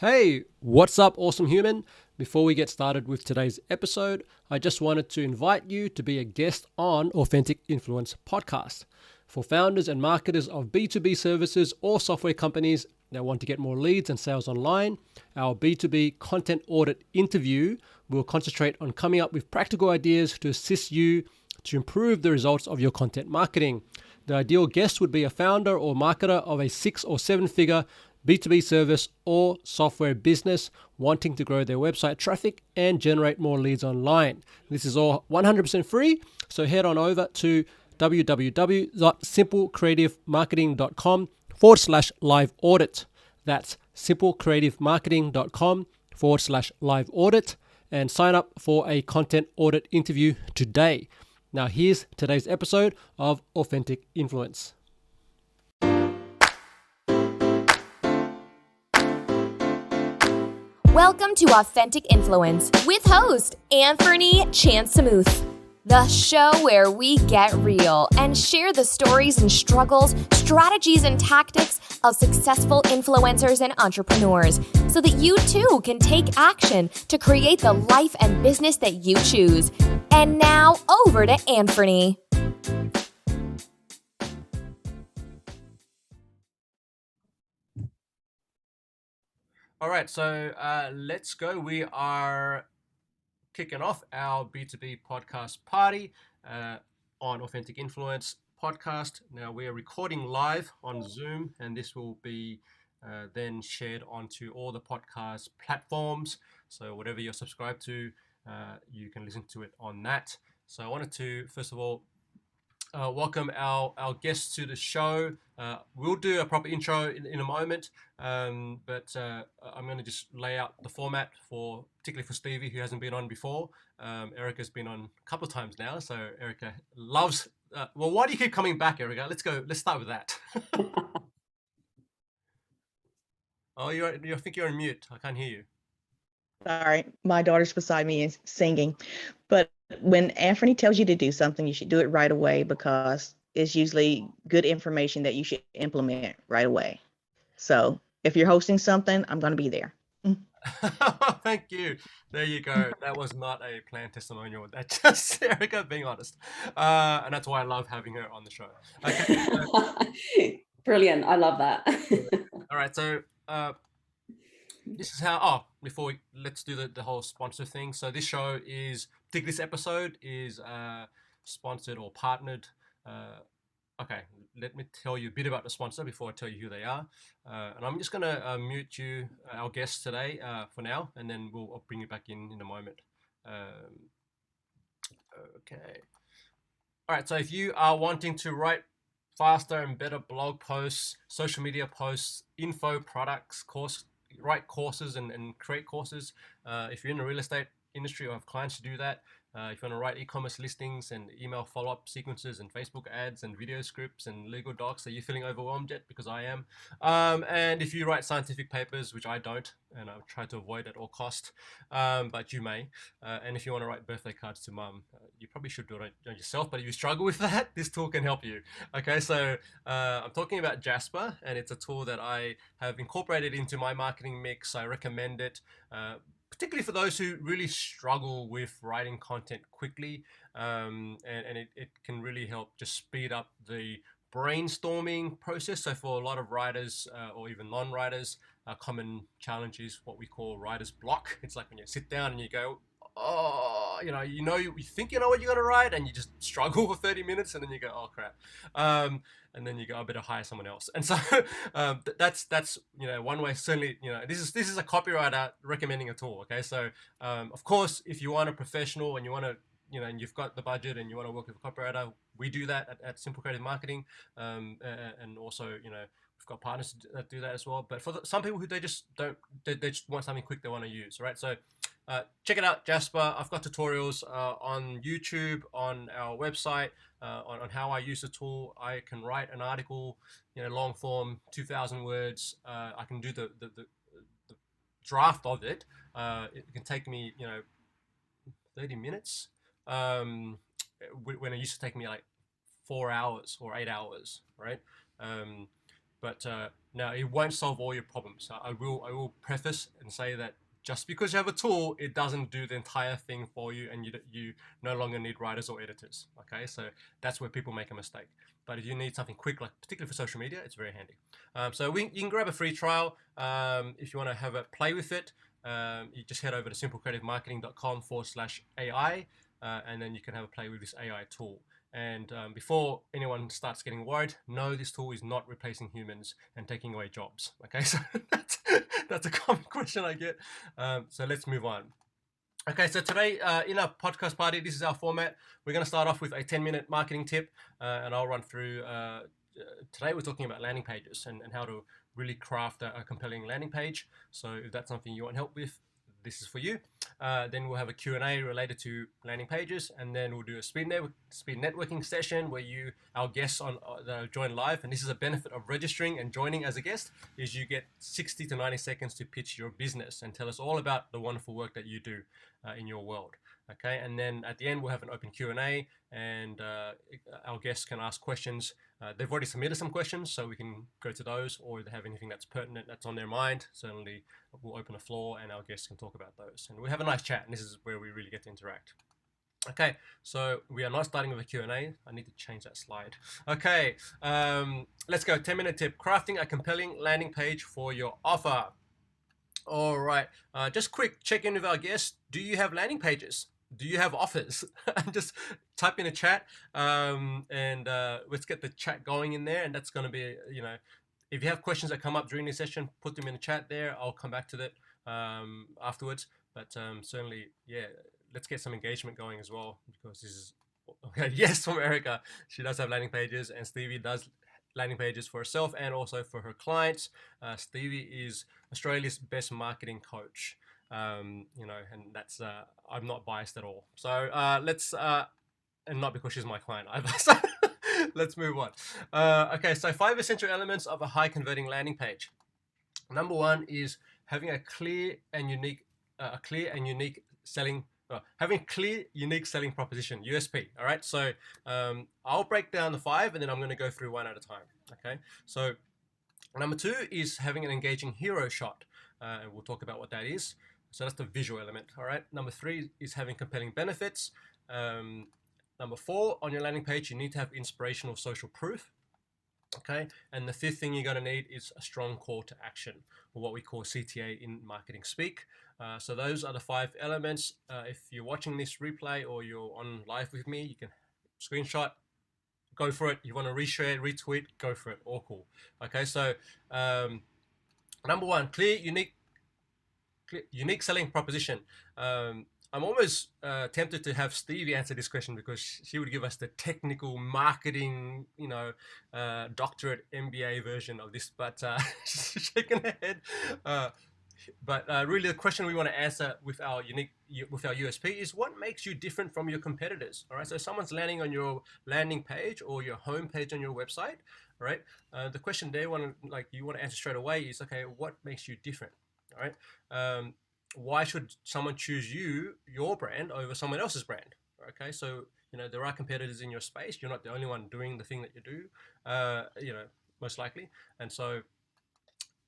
Hey, what's up, awesome human? Before we get started with today's episode, I just wanted to invite you to be a guest on Authentic Influence Podcast. For founders and marketers of B2B services or software companies that want to get more leads and sales online, our B2B content audit interview will concentrate on coming up with practical ideas to assist you to improve the results of your content marketing. The ideal guest would be a founder or marketer of a 6 or 7 figure B2B service or software business wanting to grow their website traffic and generate more leads online. This is all 100% free, so head on over to www.simplecreativemarketing.com/live audit. That's simplecreativemarketing.com/live audit and sign up for a content audit interview today. Now here's today's episode of Authentic Influence. Welcome to Authentic Influence with host Anthony Chansamuth, the show where we get real and share the stories and struggles, strategies and tactics of successful influencers and entrepreneurs so that you too can take action to create the life and business that you choose. And now over to Anthony. All right, so let's go. We are kicking off our B2B Podcast Party on Authentic Influence Podcast. Now, we are recording live on Zoom, and this will be then shared onto all the podcast platforms. So whatever you're subscribed to, you can listen to it on that. So I wanted to, first of all, welcome our guests to the show. We'll do a proper intro in a moment, but I'm going to just lay out the format particularly for Stevie, who hasn't been on before. Erica's been on a couple of times now, so Erica loves. Well, why do you keep coming back, Erica? Let's go. Let's start with that. Oh, I think you're on mute. I can't hear you. Sorry, my daughter's beside me and singing. But when Anthony tells you to do something, you should do it right away because it's usually good information that you should implement right away. So if you're hosting something, I'm going to be there. Thank you. There you go. That was not a planned testimonial. That's just Erica being honest. And that's why I love having her on the show. Okay. Brilliant. I love that. All right. So this is let's do the whole sponsor thing. So this show this episode is sponsored or partnered. Okay, let me tell you a bit about the sponsor before I tell you who they are. And I'm just going to mute you, our guests today, for now, and then I'll bring you back in a moment. Okay. All right, so if you are wanting to write faster and better blog posts, social media posts, info, products, write courses and create courses, if you're in the real estate industry or have clients to do that, if you want to write e-commerce listings and email follow-up sequences and Facebook ads and video scripts and legal docs, are you feeling overwhelmed yet? Because I am. And if you write scientific papers, which I don't, and I try to avoid at all cost, but you may. And if you want to write birthday cards to mum, you probably should do it yourself, but if you struggle with that, this tool can help you. Okay, so I'm talking about Jasper, and it's a tool that I have incorporated into my marketing mix. I recommend it. Particularly for those who really struggle with writing content quickly, and it can really help just speed up the brainstorming process. So for a lot of writers or even non-writers, a common challenge is what we call writer's block. It's like when you sit down and you go, you think you know what you're going to write and you just struggle for 30 minutes and then you go, oh crap. And then you go, I better hire someone else. And so that's one way. Certainly, this is a copywriter recommending a tool. Okay, so of course, if you want a professional and you want to, and you've got the budget and you want to work with a copywriter, we do that at Simple Creative Marketing, and also we've got partners that do that as well. But for some people who they just want something quick they want to use, right? So check it out, Jasper. I've got tutorials on YouTube, on our website, on how I use the tool. I can write an article, long form, 2,000 words. I can do the draft of it. It can take me, 30 minutes. When it used to take me like 4 hours or 8 hours, right? But now it won't solve all your problems. So I will preface and say that just because you have a tool, it doesn't do the entire thing for you, and you no longer need writers or editors. Okay, so that's where people make a mistake. But if you need something quick, like particularly for social media, it's very handy. So you can grab a free trial if you want to have a play with it. You just head over to simplecreativemarketing.com/AI, and then you can have a play with this AI tool. And before anyone starts getting worried, no, this tool is not replacing humans and taking away jobs. Okay, so that's a common question I get. So let's move on. Okay, so today in our podcast party, this is our format. We're going to start off with a 10-minute marketing tip, and I'll run through. Today we're talking about landing pages and how to really craft a compelling landing page. So if that's something you want help with, this is for you. Then we'll have a Q&A related to landing pages, and then we'll do a speed networking session where our guests join live. And this is a benefit of registering and joining as a guest, is you get 60 to 90 seconds to pitch your business and tell us all about the wonderful work that you do in your world. Okay, and then at the end we'll have an open Q&A, and our guests can ask questions. They've already submitted some questions, so we can go to those, or if they have anything that's pertinent, that's on their mind, certainly we'll open the floor and our guests can talk about those. And we'll have a nice chat, and this is where we really get to interact. Okay, so we are not starting with a Q&A. I need to change that slide. Okay, let's go. 10-minute tip: crafting a compelling landing page for your offer. All right, just quick check in with our guests. Do you have landing pages? Do you have offers? Just type in a chat, and let's get the chat going in there. And that's going to be, if you have questions that come up during this session, put them in the chat there. I'll come back to that afterwards. But certainly, yeah, let's get some engagement going as well, because this is okay. Yes, from Erica. She does have landing pages, and Stevie does landing pages for herself and also for her clients. Stevie is Australia's best marketing coach. And that's I'm not biased at all. So let's and not because she's my client either. So let's move on. Okay, so 5 essential elements of a high converting landing page. Number 1 is having a clear and unique selling. Having a clear, unique selling proposition, USP. All right, so I'll break down the 5, and then I'm going to go through one at a time. Okay, so number 2 is having an engaging hero shot, and we'll talk about what that is. So that's the visual element. All right. Number 3 is having compelling benefits. Number 4, on your landing page, you need to have inspirational social proof. Okay. And the 5th thing you're going to need is a strong call to action, or what we call CTA in marketing speak. So those are the 5 elements. If you're watching this replay or you're on live with me, you can screenshot, go for it. You want to reshare, retweet, go for it. All cool. Okay. So number 1, clear, unique selling proposition. I'm almost tempted to have Stevie answer this question, because she would give us the technical marketing, doctorate MBA version of this, but she's shaking her head. But really, the question we want to answer with our USP is, what makes you different from your competitors? All right. So if someone's landing on your landing page or your home page on your website, all right. The question you want to answer straight away is, okay, what makes you different? All right. Why should someone choose your brand over someone else's brand? Okay, so there are competitors in your space. You're not the only one doing the thing that you do. Most likely. And so,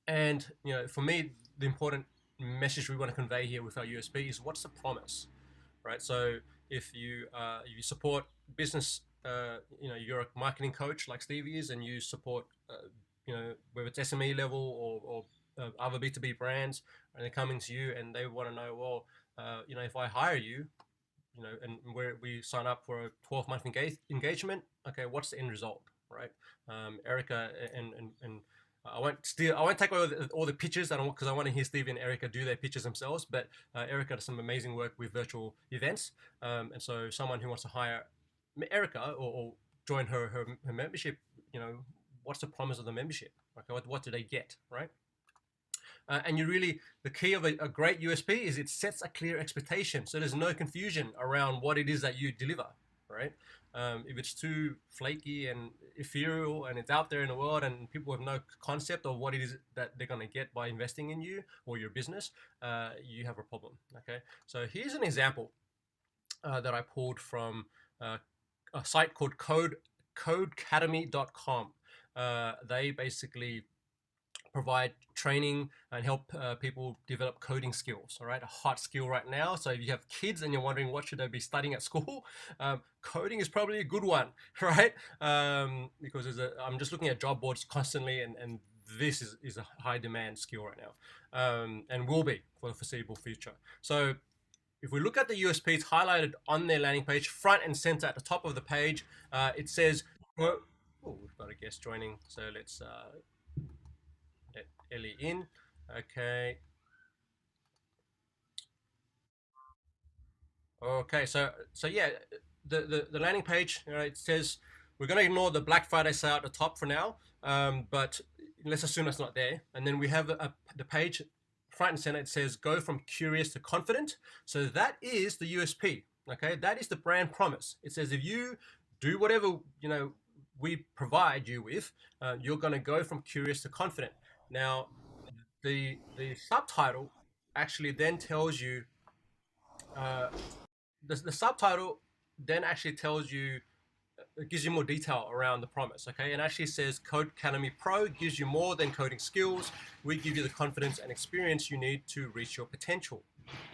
for me, the important message we want to convey here with our USP is, what's the promise, right? So if you support business, you're a marketing coach like Stevie is, and you support, whether it's SME level or other B2B brands, and they're coming to you and they want to know, well, if I hire you, and where we sign up for a 12-month engagement, okay, what's the end result, right? Erica and I won't take all the pitches, because I want to hear Stevie and Erica do their pitches themselves. But Erica does some amazing work with virtual events, and so someone who wants to hire Erica or join her membership, what's the promise of the membership? Okay, what do they get, right? And the key of a great USP is it sets a clear expectation, so there's no confusion around what it is that you deliver, right? If it's too flaky and ethereal and it's out there in the world and people have no concept of what it is that they're going to get by investing in you or your business, you have a problem. Okay, so here's an example that I pulled from a site called codecademy.com. They basically provide training and help people develop coding skills. All right, a hot skill right now. So if you have kids and you're wondering what should they be studying at school, coding is probably a good one, right? Because I'm just looking at job boards constantly, and this is a high demand skill right now, and will be for the foreseeable future. So if we look at the USPs highlighted on their landing page, front and center at the top of the page, it says, oh, we've got a guest joining. So let's let Ellie in. Okay. Okay, so yeah, the landing page, it says we're going to ignore the Black Friday sale at the top for now, but let's assume it's not there. And then we have the page front and center. It says go from curious to confident. So that is the USP. Okay, that is the brand promise. It says if you do whatever we provide you with, you're going to go from curious to confident. Now, the subtitle actually then tells you the subtitle then actually tells you, it gives you more detail around the promise, okay? And actually says Code Academy Pro gives you more than coding skills. We give you the confidence and experience you need to reach your potential,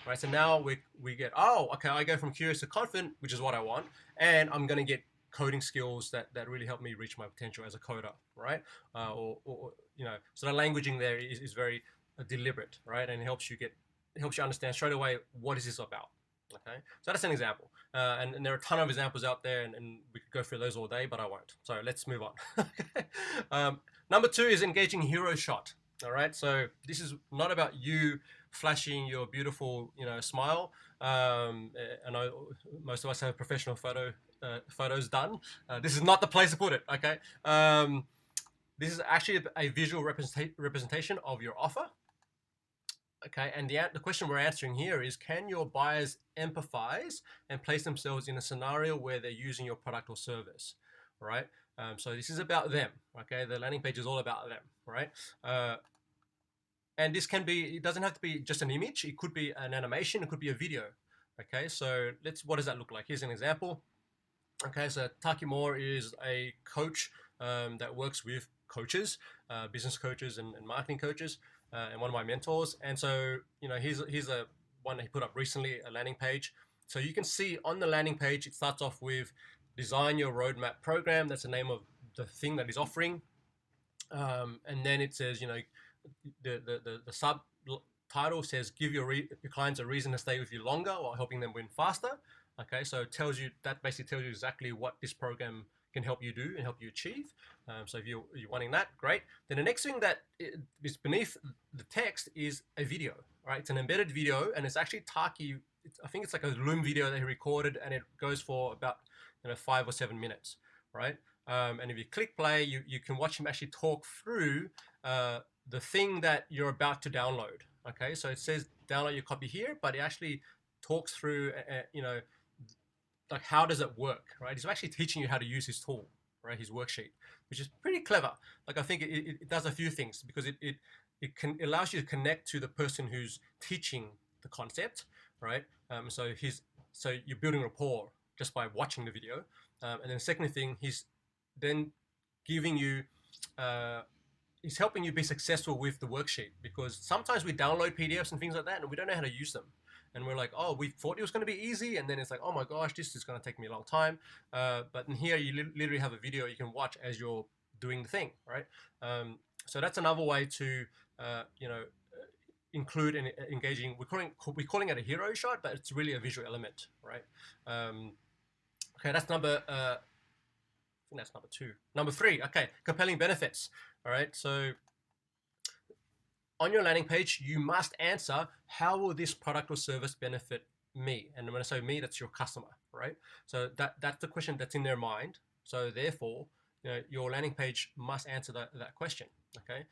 right? So now we get, oh, okay, I go from curious to confident, which is what I want, and I'm going to get coding skills that really help me reach my potential as a coder, right? So the languaging there is very deliberate, right? And it helps you understand straight away what is this about. Okay, so that's an example, and there are a ton of examples out there, and we could go through those all day, but I won't. So let's move on. Okay. Number 2 is engaging hero shot. All right, so this is not about you flashing your beautiful, smile. I know most of us have professional photos done. This is not the place to put it. Okay, this is actually a visual representation of your offer. Okay, and the question we're answering here is, can your buyers empathize and place themselves in a scenario where they're using your product or service, right? So this is about them, okay? The landing page is all about them, right? And this it doesn't have to be just an image. It could be an animation. It could be a video, okay? So what does that look like? Here's an example. Okay, so Taki Moore is a coach that works with coaches, business coaches and marketing coaches. And one of my mentors, and so here's a one that he put up recently, a landing page. So you can see on the landing page, it starts off with design your roadmap program. That's the name of the thing that he's offering, and then it says the subtitle says give your clients a reason to stay with you longer while helping them win faster. Okay, so that basically tells you exactly what this program can help you do and help you achieve. So if you're wanting that, great. Then the next thing that is beneath the text is a video, right? It's an embedded video, and it's actually Taki. I think it's like a Loom video that he recorded, and it goes for about 5 or 7 minutes, right? And if you click play, you can watch him actually talk through the thing that you're about to download. Okay, so it says download your copy here, but it actually talks through, like how does it work, right? He's actually teaching you how to use his tool, right? His worksheet, which is pretty clever. Like I think it does a few things, because it allows you to connect to the person who's teaching the concept, right? So you're building rapport just by watching the video. And then the second thing, he's then giving you, he's helping you be successful with the worksheet, because sometimes we download PDFs and things like that and we don't know how to use them. And we're like, oh, we thought it was going to be easy, and then it's like, oh my gosh, this is going to take me a long time. But in here, you literally have a video you can watch as you're doing the thing, right? So that's another way to, include and engaging. We're calling it a hero shot, but it's really a visual element, right? Okay, that's number. I think that's number 2. Number 3. Okay, compelling benefits. All right, so on your landing page, you must answer, how will this product or service benefit me? And when I say me, that's your customer, right? So that's the question that's in their mind. So therefore, your landing page must answer that question, okay?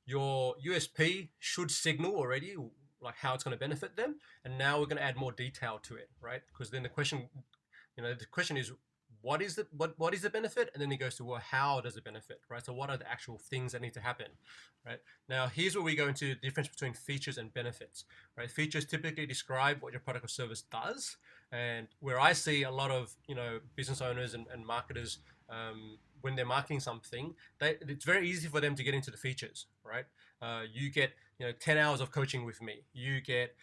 Your USP should signal already like how it's going to benefit them. And now we're going to add more detail to it, right? Because then the question is, what is the benefit? And then he goes to, well, how does it benefit, right? So what are the actual things that need to happen, right? Now, here's where we go into the difference between features and benefits, right? Features typically describe what your product or service does. And where I see a lot of, business owners and marketers when they're marketing something, it's very easy for them to get into the features, right? You get 10 hours of coaching with me. You get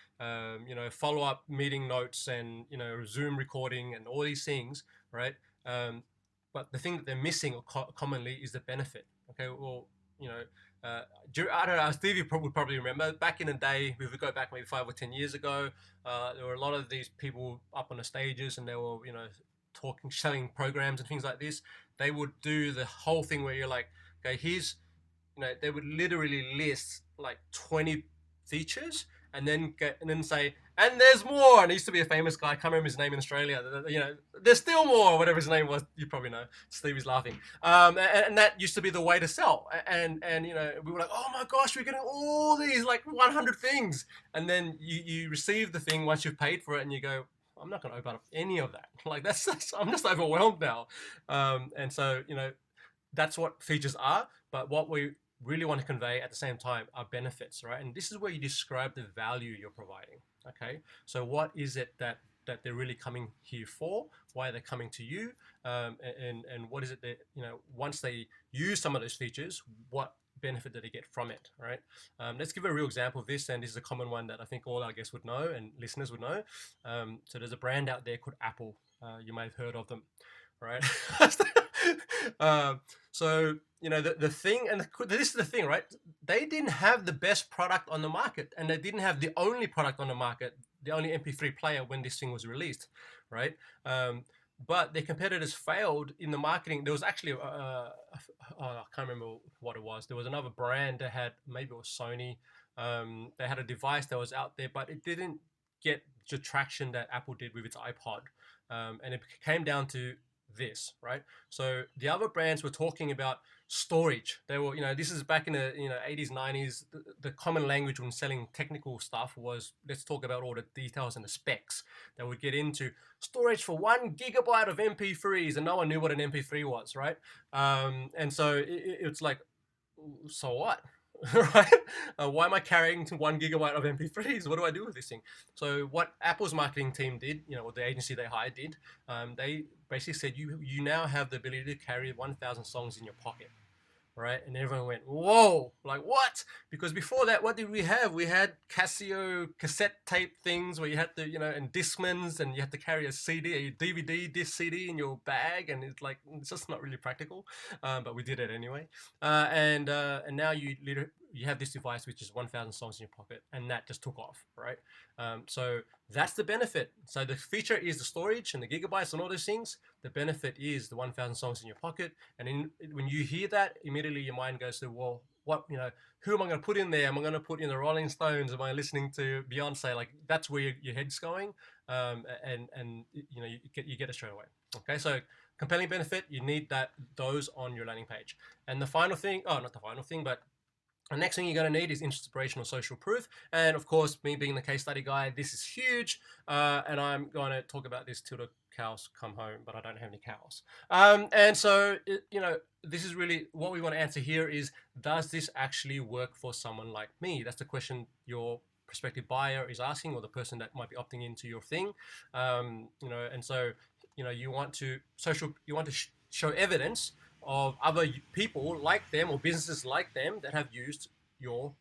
follow-up meeting notes and Zoom recording and all these things, right? But the thing that they're missing commonly is the benefit. Okay, well, I don't know, Steve, you would probably remember back in the day, if we go back maybe 5 or 10 years ago, there were a lot of these people up on the stages and they were, talking, selling programs and things like this. They would do the whole thing where you're like, okay, here's, they would literally list like 20 features and then say, and there's more. And there used to be a famous guy, I can't remember his name in Australia, there's still more, whatever his name was. You probably know. Steve is laughing. And that used to be the way to sell. And we were like, oh my gosh, we're getting all these like 100 things. And then you receive the thing once you've paid for it and you go, I'm not going to open up any of that. Like that's I'm just overwhelmed now. And so, that's what features are. But what we really want to convey at the same time are benefits, right? And this is where you describe the value you're providing. Okay, so what is it that they're really coming here for? Why are they coming to you? And what is it that once they use some of those features, what benefit do they get from it, right? Let's give a real example of this, and this is a common one that I think all our guests would know and listeners would know. So there's a brand out there called Apple. You may have heard of them, right? So the thing, and this is the thing, right? They didn't have the best product on the market, and they didn't have the only product on the market, the only MP3 player when this thing was released, right? But their competitors failed in the marketing. There was actually I can't remember what it was. There was another brand that had, maybe it was Sony. They had a device that was out there, but it didn't get the traction that Apple did with its iPod, and it came down to this, right? So the other brands were talking about storage. They were, this is back in the 80s, 90s. The common language when selling technical stuff was, let's talk about all the details and the specs. They would get into storage for 1 gigabyte of MP3s, and no one knew what an MP3 was, right? And so it's like, so what? Right? Why am I carrying 1 gigabyte of MP3s? What do I do with this thing? So what Apple's marketing team did, or the agency they hired did, they basically said, you now have the ability to carry 1,000 songs in your pocket, right? And everyone went, whoa, like what? Because before that, what did we have? We had Casio cassette tape things where you had to, and Discmans, and you had to carry a CD, a DVD disc CD in your bag, and it's just not really practical, but we did it anyway. And now you have this device which is 1,000 songs in your pocket, and that just took off, right? So that's the benefit. So the feature is the storage and the gigabytes and all those things. The benefit is the 1,000 songs in your pocket. And when you hear that, immediately your mind goes to, well, what, who am I going to put in there? Am I going to put in the Rolling Stones? Am I listening to Beyonce? Like that's where your head's going. And you get it straight away. Okay, so compelling benefit, you need those on your landing page. And the final thing, not the final thing, but the next thing you're going to need is inspirational social proof. And of course, me being the case study guy, this is huge. And I'm going to talk about this till the cows come home, but I don't have any cows. And so, this is really what we want to answer here is, does this actually work for someone like me? That's the question your prospective buyer is asking, or the person that might be opting into your thing. And so, you want to show evidence of other people like them or businesses like them that have used your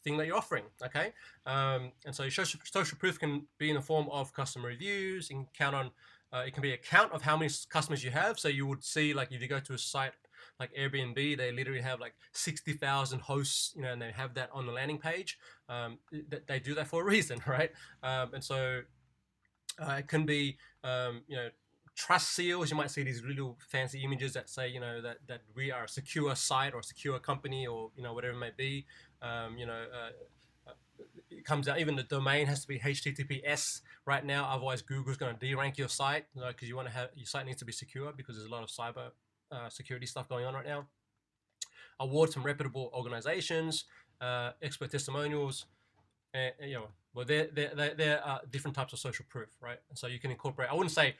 thing that you're offering, okay? And so social proof can be in the form of customer reviews. You can count on, it can be a count of how many customers you have. So you would see, like if you go to a site like Airbnb, they literally have like 60,000 hosts, and they have that on the landing page. They do that for a reason, right? And so it can be, trust seals. You might see these little fancy images that say, that we are a secure site or a secure company, or whatever it may be. It comes out, even the domain has to be HTTPS right now. Otherwise, Google's going to de-rank your site, because you want to have your site needs to be secure, because there's a lot of cyber security stuff going on right now. Awards from reputable organizations, expert testimonials, and well, there are different types of social proof, right? And so you can incorporate. I wouldn't say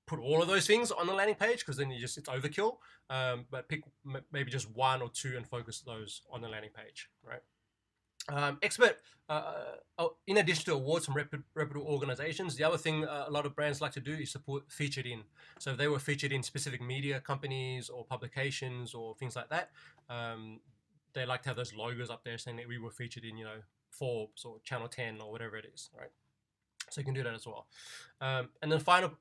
put all of those things on the landing page, because then it's overkill. But pick maybe just one or two and focus those on the landing page, right? Expert, in addition to awards from reputable organizations, the other thing a lot of brands like to do is support featured in. So if they were featured in specific media companies or publications or things like that, they like to have those logos up there saying that we were featured in, Forbes or Channel 10 or whatever it is, right? So you can do that as well. And then final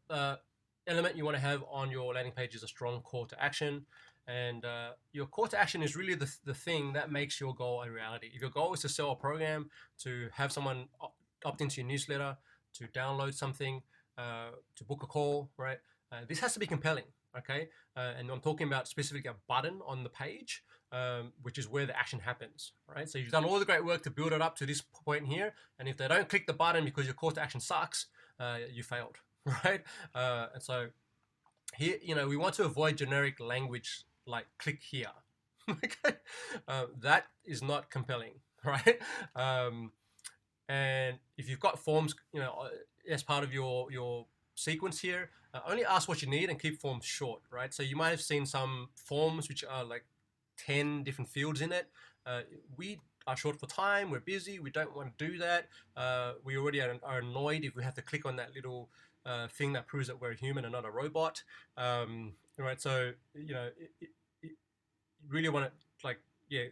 element you want to have on your landing page is a strong call to action. And your call to action is really the thing that makes your goal a reality. If your goal is to sell a program, to have someone opt into your newsletter, to download something, to book a call, right? This has to be compelling, okay? And I'm talking about specifically a button on the page, which is where the action happens, right? So you've done all the great work to build it up to this point here, and if they don't click the button because your call to action sucks, you failed, right? And so here, we want to avoid generic language like click here. Okay, that is not compelling, right? And if you've got forms, as part of your sequence here, only ask what you need and keep forms short, right? So you might have seen some forms which are like 10 different fields in it. We are short for time, we're busy, we don't want to do that. We already are annoyed if we have to click on that little thing that proves that we're a human and not a robot, right? So you really want to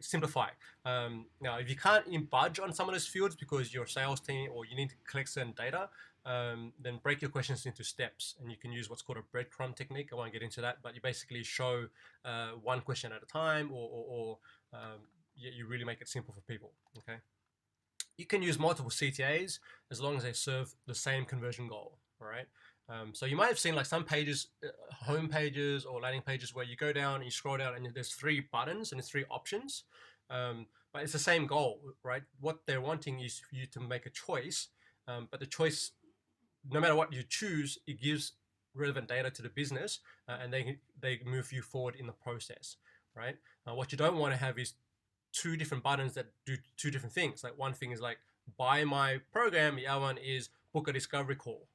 simplify. Now, if you can't budge on some of those fields because your sales team or you need to collect certain data, then break your questions into steps, and you can use what's called a breadcrumb technique. I won't get into that, but you basically show one question at a time, or you really make it simple for people. Okay, you can use multiple CTAs as long as they serve the same conversion goal. All right. So you might have seen like some pages, home pages or landing pages, where you go down and you scroll down and there's 3 buttons and there's 3 options, but it's the same goal, right? What they're wanting is for you to make a choice, but the choice, no matter what you choose, it gives relevant data to the business, and they move you forward in the process, right? What you don't want to have is 2 different buttons that do 2 different things. Like one thing is like buy my program, the other one is book a discovery call,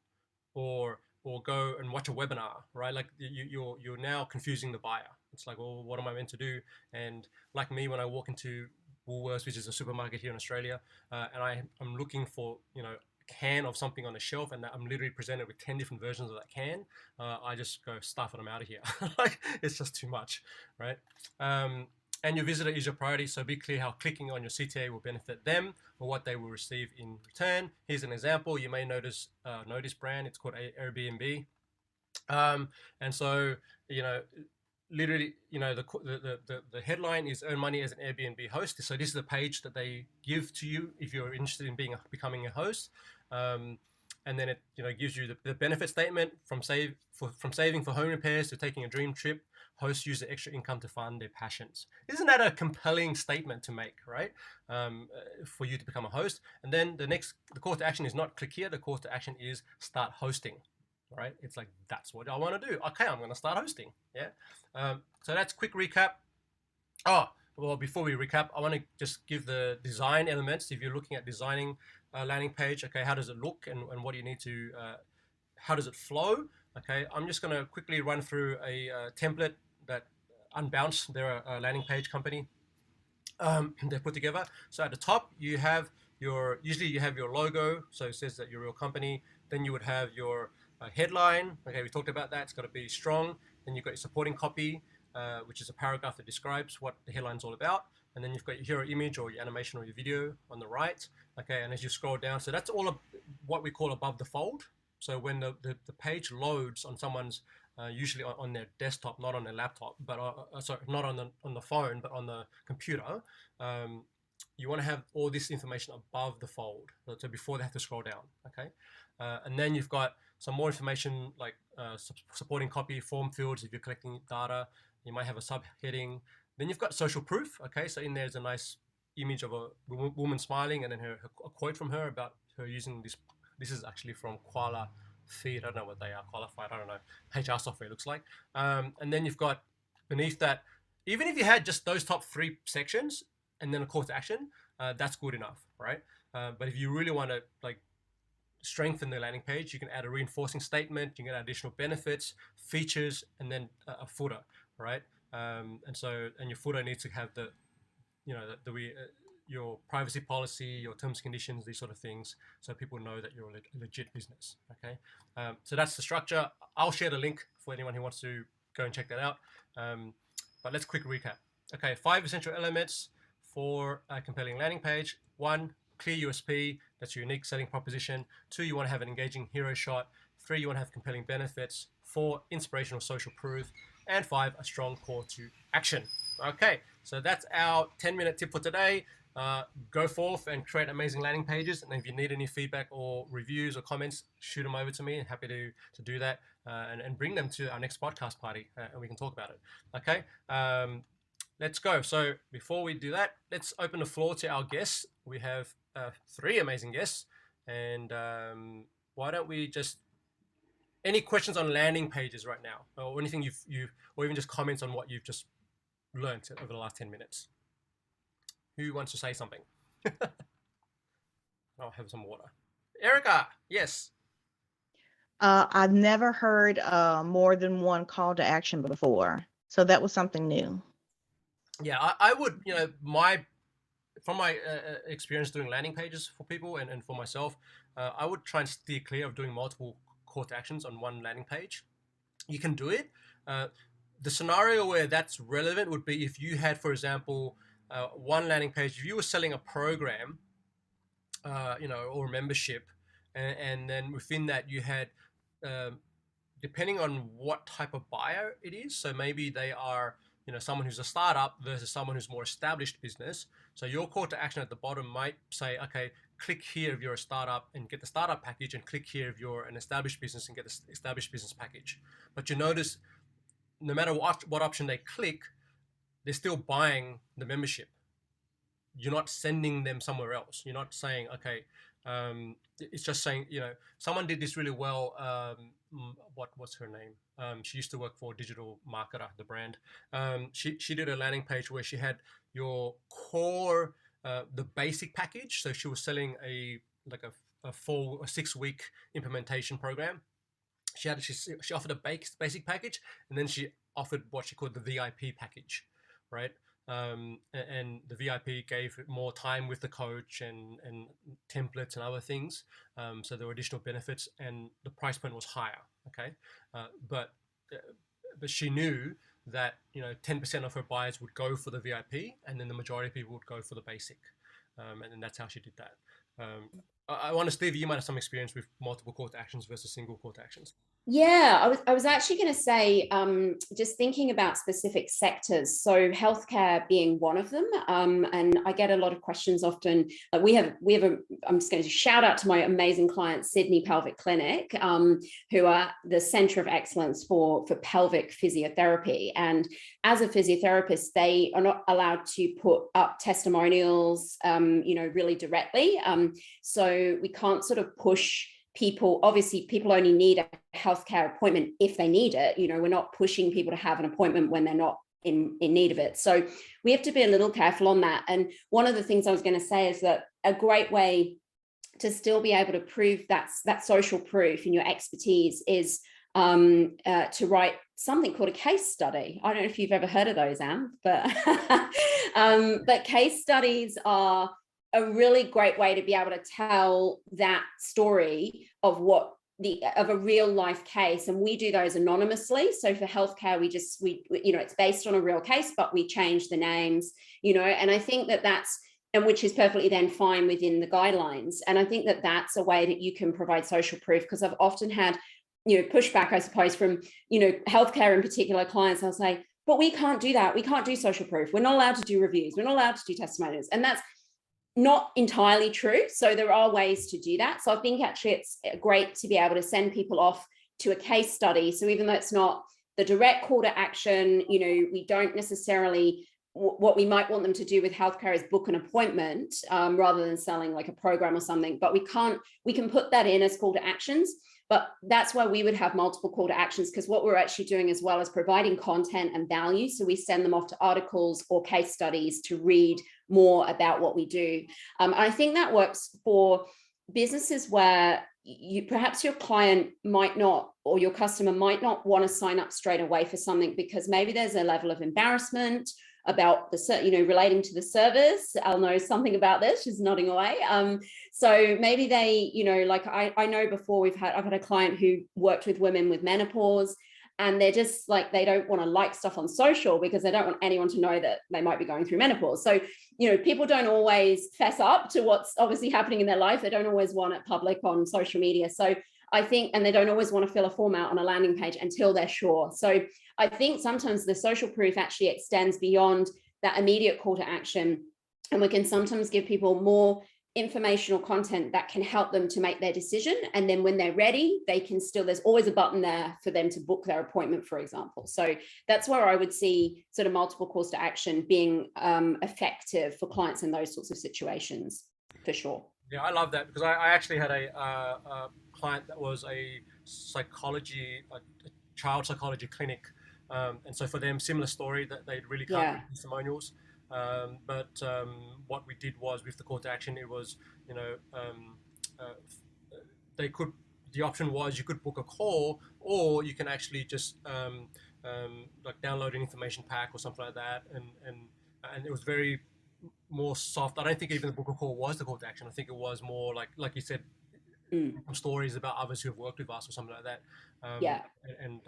or go and watch a webinar, right? Like you're now confusing the buyer. It's like, well, what am I meant to do? And like me, when I walk into Woolworths, which is a supermarket here in Australia, and I'm looking for a can of something on the shelf, and I'm literally presented with 10 different versions of that can, I just go, stuff it, I'm out of here. Like, it's just too much, right? And your visitor is your priority, so be clear how clicking on your CTA will benefit them or what they will receive in return. Here's an example. You may notice brand. It's called Airbnb, and so literally, the headline is "Earn money as an Airbnb host." So this is the page that they give to you if you're interested in becoming a host. And then it gives you the benefit statement from saving for home repairs to taking a dream trip. Hosts use the extra income to fund their passions. Isn't that a compelling statement to make, right? For you to become a host. And then the call to action is not click here. The call to action is start hosting, right? It's like, that's what I want to do. Okay, I'm going to start hosting. Yeah. So that's quick recap. Oh, well, before we recap, I want to just give the design elements. If you're looking at designing a landing page, okay, how does it look, and what do you need to, how does it flow? Okay, I'm just going to quickly run through a template that Unbounce, they're a landing page company, they put together. So at the top, you have usually you have your logo, so it says that you're a real company. Then you would have your headline. Okay, we talked about that. It's got to be strong. Then you've got your supporting copy, which is a paragraph that describes what the headline's all about. And then you've got your hero image or your animation or your video on the right. Okay, and as you scroll down, so that's all of what we call above the fold. So when the page loads on someone's, usually on their desktop, not on their laptop, but sorry, not on the phone, but on the computer, you want to have all this information above the fold, so before they have to scroll down. Okay, and then you've got some more information like supporting copy, form fields if you're collecting data. You might have a subheading. Then you've got social proof. Okay, so in there's a nice image of a woman smiling, and then a quote from her about her using this. This is actually from Koala Feed. I don't know what they are. Qualified. I don't know. HR software looks like. And then you've got beneath that, even if you had just those top 3 sections and then a call to action, that's good enough, right? But if you really want to strengthen the landing page, you can add a reinforcing statement. You can add additional benefits, features, and then a footer, right? And your footer needs to have your privacy policy, your terms and conditions, these sort of things, so people know that you're a legit business. Okay, so that's the structure. I'll share the link for anyone who wants to go and check that out. But let's quick recap. Okay, 5 essential elements for a compelling landing page. 1, clear USP, that's your unique selling proposition. 2, you want to have an engaging hero shot. 3, you want to have compelling benefits. 4, inspirational social proof. And 5, a strong call to action. Okay, so that's our 10-minute tip for today. Go forth and create amazing landing pages. And if you need any feedback or reviews or comments, shoot them over to me. I'm happy to do that and bring them to our next podcast party and we can talk about it. Okay, let's go. So before we do that, let's open the floor to our guests. We have 3 amazing guests. And why don't we just, any questions on landing pages right now, or anything you've or even just comments on what you've just learned over the last 10 minutes? Who wants to say something? I'll have some water. Erica, yes. I've never heard more than one call to action before, so that was something new. Yeah, I would, from my experience doing landing pages for people and for myself, I would try and steer clear of doing multiple call to actions on one landing page. You can do it. The scenario where that's relevant would be if you had, for example, one landing page, if you were selling a program, or a membership, and then within that you had, depending on what type of buyer it is, so maybe they are, someone who's a startup versus someone who's more established business. So your call to action at the bottom might say, okay, click here if you're a startup and get the startup package, and click here if you're an established business and get the established business package. But you notice, no matter what option they click, they're still buying the membership. You're not sending them somewhere else. You're not saying, okay, it's just saying, someone did this really well. What's her name? She used to work for Digital Marketer, the brand. She did a landing page where she had your core, the basic package. So she was selling a 6-week implementation program. She offered a basic package, and then she offered what she called the VIP package, right? And the VIP gave more time with the coach and templates and other things. So there were additional benefits, and the price point was higher. Okay, but she knew that 10% of her buyers would go for the VIP, and then the majority of people would go for the basic, and then that's how she did that. I wonder, Steve, you might have some experience with multiple call to actions versus single call to actions. Yeah, I was actually going to say, just thinking about specific sectors. So healthcare being one of them, and I get a lot of questions often. We have I'm just going to shout out to my amazing client, Sydney Pelvic Clinic, who are the Centre of Excellence for pelvic physiotherapy. And as a physiotherapist, they are not allowed to put up testimonials, really directly. So we can't sort of push people. Obviously, people only need a healthcare appointment if they need it. We're not pushing people to have an appointment when they're not in need of it. So we have to be a little careful on that. And one of the things I was going to say is that a great way to still be able to prove that social proof in your expertise is to write something called a case study. I don't know if you've ever heard of those, Am, but case studies are a really great way to be able to tell that story of of a real life case. And we do those anonymously. So for healthcare, we it's based on a real case, but we change the names, and I think and which is perfectly then fine within the guidelines. And I think that that's a way that you can provide social proof, because I've often had, pushback, I suppose, from, healthcare in particular clients. I'll say, but we can't do that. We can't do social proof. We're not allowed to do reviews. We're not allowed to do testimonials. And that's not entirely true. So there are ways to do that. So I think actually it's great to be able to send people off to a case study. So even though it's not the direct call to action, we don't necessarily, what we might want them to do with healthcare is book an appointment rather than selling like a program or something, but we can put that in as call to actions. But that's why we would have multiple call to actions, because what we're actually doing as well is providing content and value. So we send them off to articles or case studies to read more about what we do. I think that works for businesses where perhaps your client might not, or your customer might not want to sign up straight away for something because maybe there's a level of embarrassment about relating to the service. I'll know something about this. She's nodding away. So maybe they, like I know before I've had a client who worked with women with menopause, and they're just like, they don't want to like stuff on social because they don't want anyone to know that they might be going through menopause. So, people don't always fess up to what's obviously happening in their life. They don't always want it public on social media. So I think, and they don't always want to fill a form out on a landing page until they're sure. So I think sometimes the social proof actually extends beyond that immediate call to action. And we can sometimes give people more informational content that can help them to make their decision. And then when they're ready, there's always a button there for them to book their appointment, for example. So that's where I would see sort of multiple calls to action being effective for clients in those sorts of situations, for sure. Yeah, I love that, because I actually had a client that was a child psychology clinic. And so for them, similar story, that they'd really can't read testimonials. But what we did was, with the call to action, it was, the option was you could book a call, or you can actually just like download an information pack or something like that. And it was very more soft. I don't think even the book a call was the call to action. I think it was more like you said, stories about others who have worked with us or something like that. And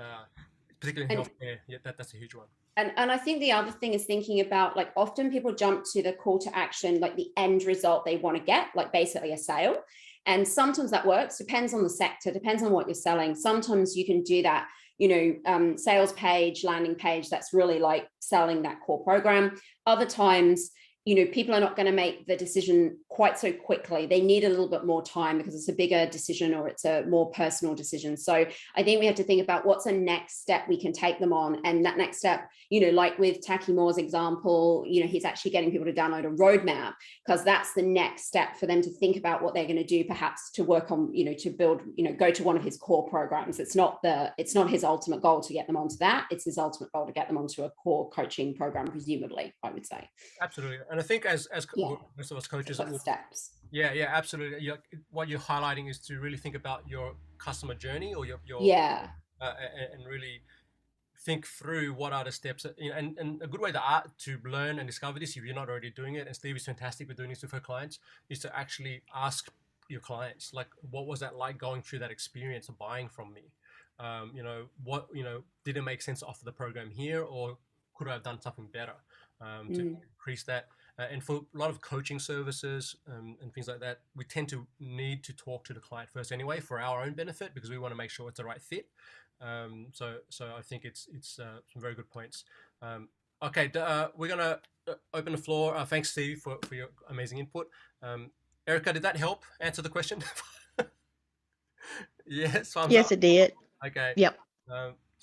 particularly in healthcare, that's a huge one. And I think the other thing is thinking about, like, often people jump to the call to action, like the end result they want to get, like basically a sale. And sometimes that works, depends on the sector, depends on what you're selling. Sometimes you can do that, sales page, landing page, that's really like selling that core program. Other times, people are not going to make the decision quite so quickly. They need a little bit more time because it's a bigger decision, or it's a more personal decision. So I think we have to think about what's a next step we can take them on. And that next step, like with Taki Moore's example, he's actually getting people to download a roadmap, because that's the next step for them to think about what they're going to do, perhaps to work on, to build, go to one of his core programs. It's not his ultimate goal to get them onto that. It's his ultimate goal to get them onto a core coaching program, presumably, I would say. Absolutely. And I think as most of us coaches, steps. Yeah, absolutely. What you're highlighting is to really think about your customer journey, or your and really think through what are the steps. And a good way to learn and discover this, if you're not already doing it, and Steve is fantastic with doing this with her clients, is to actually ask your clients, like, what was that like going through that experience of buying from me? Did it make sense to offer the program here, or could I have done something better to increase that? And for a lot of coaching services and things like that, we tend to need to talk to the client first anyway, for our own benefit, because we want to make sure it's the right fit. So I think it's some very good points. Okay, we're gonna open the floor. Thanks, Steve, for your amazing input. Erica, did that help answer the question? Yes. Yes, it did. Okay. Yep.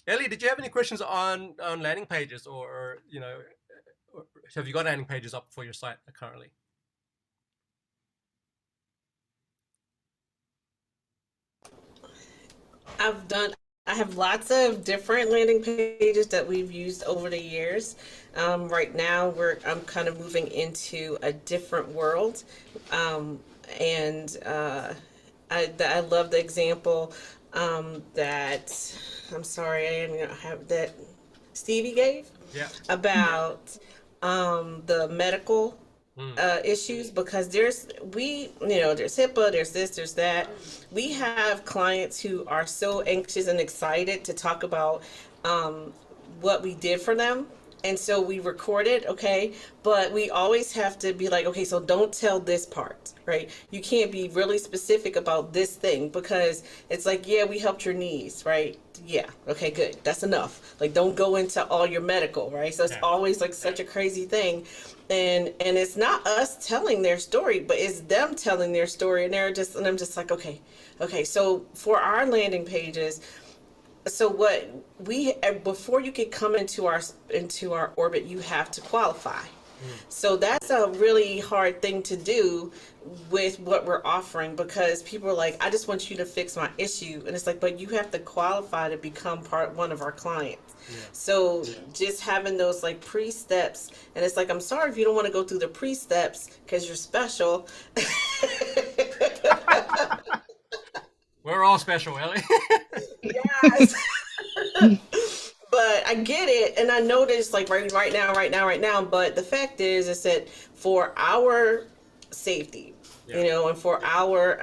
Ellie, did you have any questions on landing pages, or have you got landing pages up for your site currently? I have lots of different landing pages that we've used over the years. Right now, I'm kind of moving into a different world, and I love the example that, I'm sorry, I didn't have that Stevie gave about the medical issues, because there's HIPAA, there's this, there's that. We have clients who are so anxious and excited to talk about what we did for them. And so we record it, okay? But we always have to be like, okay, so don't tell this part, right? You can't be really specific about this thing, because it's like, yeah, we helped your knees, right? Yeah, okay, good. That's enough. Like, don't go into all your medical, right? So it's always like such a crazy thing. And it's not us telling their story, but it's them telling their story. And I'm just like, okay. So for our landing pages, so what before you can come into our orbit, you have to qualify. So that's a really hard thing to do with what we're offering, because people are like, I just want you to fix my issue. And it's like, but you have to qualify to become one of our clients. So just having those like pre-steps, and it's like, I'm sorry if you don't want to go through the pre-steps because you're special. We're all special, Ellie. Yes. But I get it, and I know this like right now. But the fact is that for our safety, you know, and for our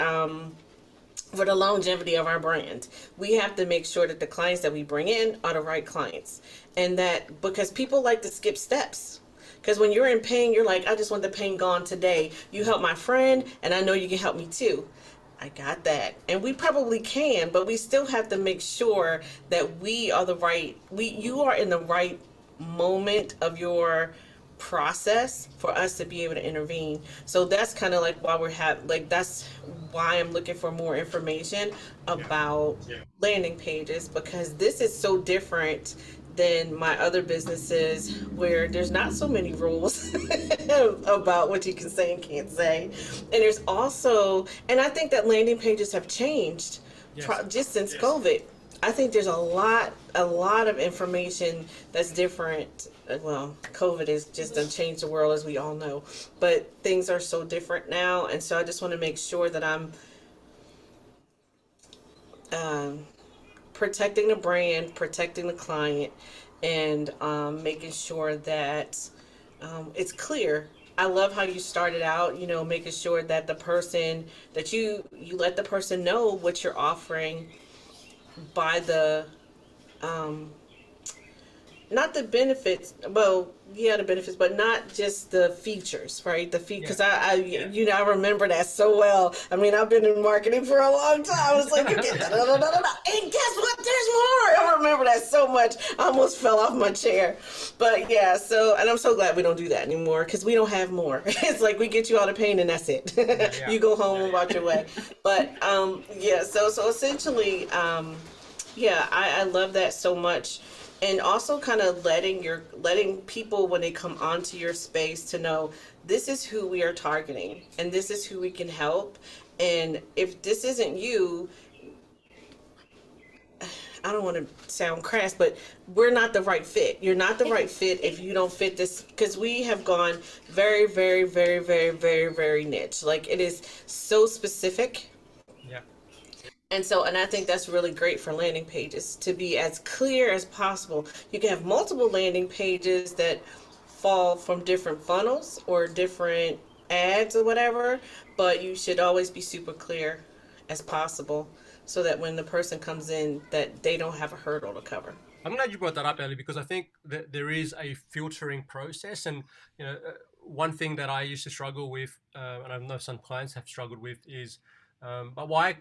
for the longevity of our brand, we have to make sure that the clients that we bring in are the right clients, and that because people like to skip steps. Because when you're in pain, you're like, I just want the pain gone today. You help my friend, and I know you can help me too. I got that. And we probably can, but we still have to make sure that we are you are in the right moment of your process for us to be able to intervene. So that's kind of like why that's why I'm looking for more information about landing pages, because this is so different than my other businesses where there's not so many rules about what you can say and can't say. And there's also, and I think that landing pages have changed just since COVID. I think there's a lot of information that's different. Well, COVID has just done changed the world, as we all know, but things are so different now. And so I just want to make sure that I'm protecting the brand, protecting the client, and making sure that it's clear. I love how you started out, you know, making sure that the person, that you let the person know what you're offering by the not the benefits, well, yeah, the benefits, but not just the features, right? The because you know, I remember that so well. I mean, I've been in marketing for a long time. It's like, you get and guess what? There's more. I remember that so much. I almost fell off my chair. But yeah, so, and I'm so glad we don't do that anymore, because we don't have more. It's like we get you out of pain and that's it. You go home and walk your way. But so essentially, I love that so much. And also kind of letting people, when they come onto your space, to know this is who we are targeting and this is who we can help. And if this isn't you, I don't want to sound crass, but we're not the right fit. You're not the right fit if you don't fit this, because we have gone very, very, very, very, very, very niche. Like, it is so specific. Yeah. And I think that's really great for landing pages, to be as clear as possible. You can have multiple landing pages that fall from different funnels or different ads or whatever, but you should always be super clear as possible, so that when the person comes in, that they don't have a hurdle to cover. I'm glad you brought that up, Ellie, because I think that there is a filtering process. And, you know, one thing that I used to struggle with, and I know some clients have struggled with, is but why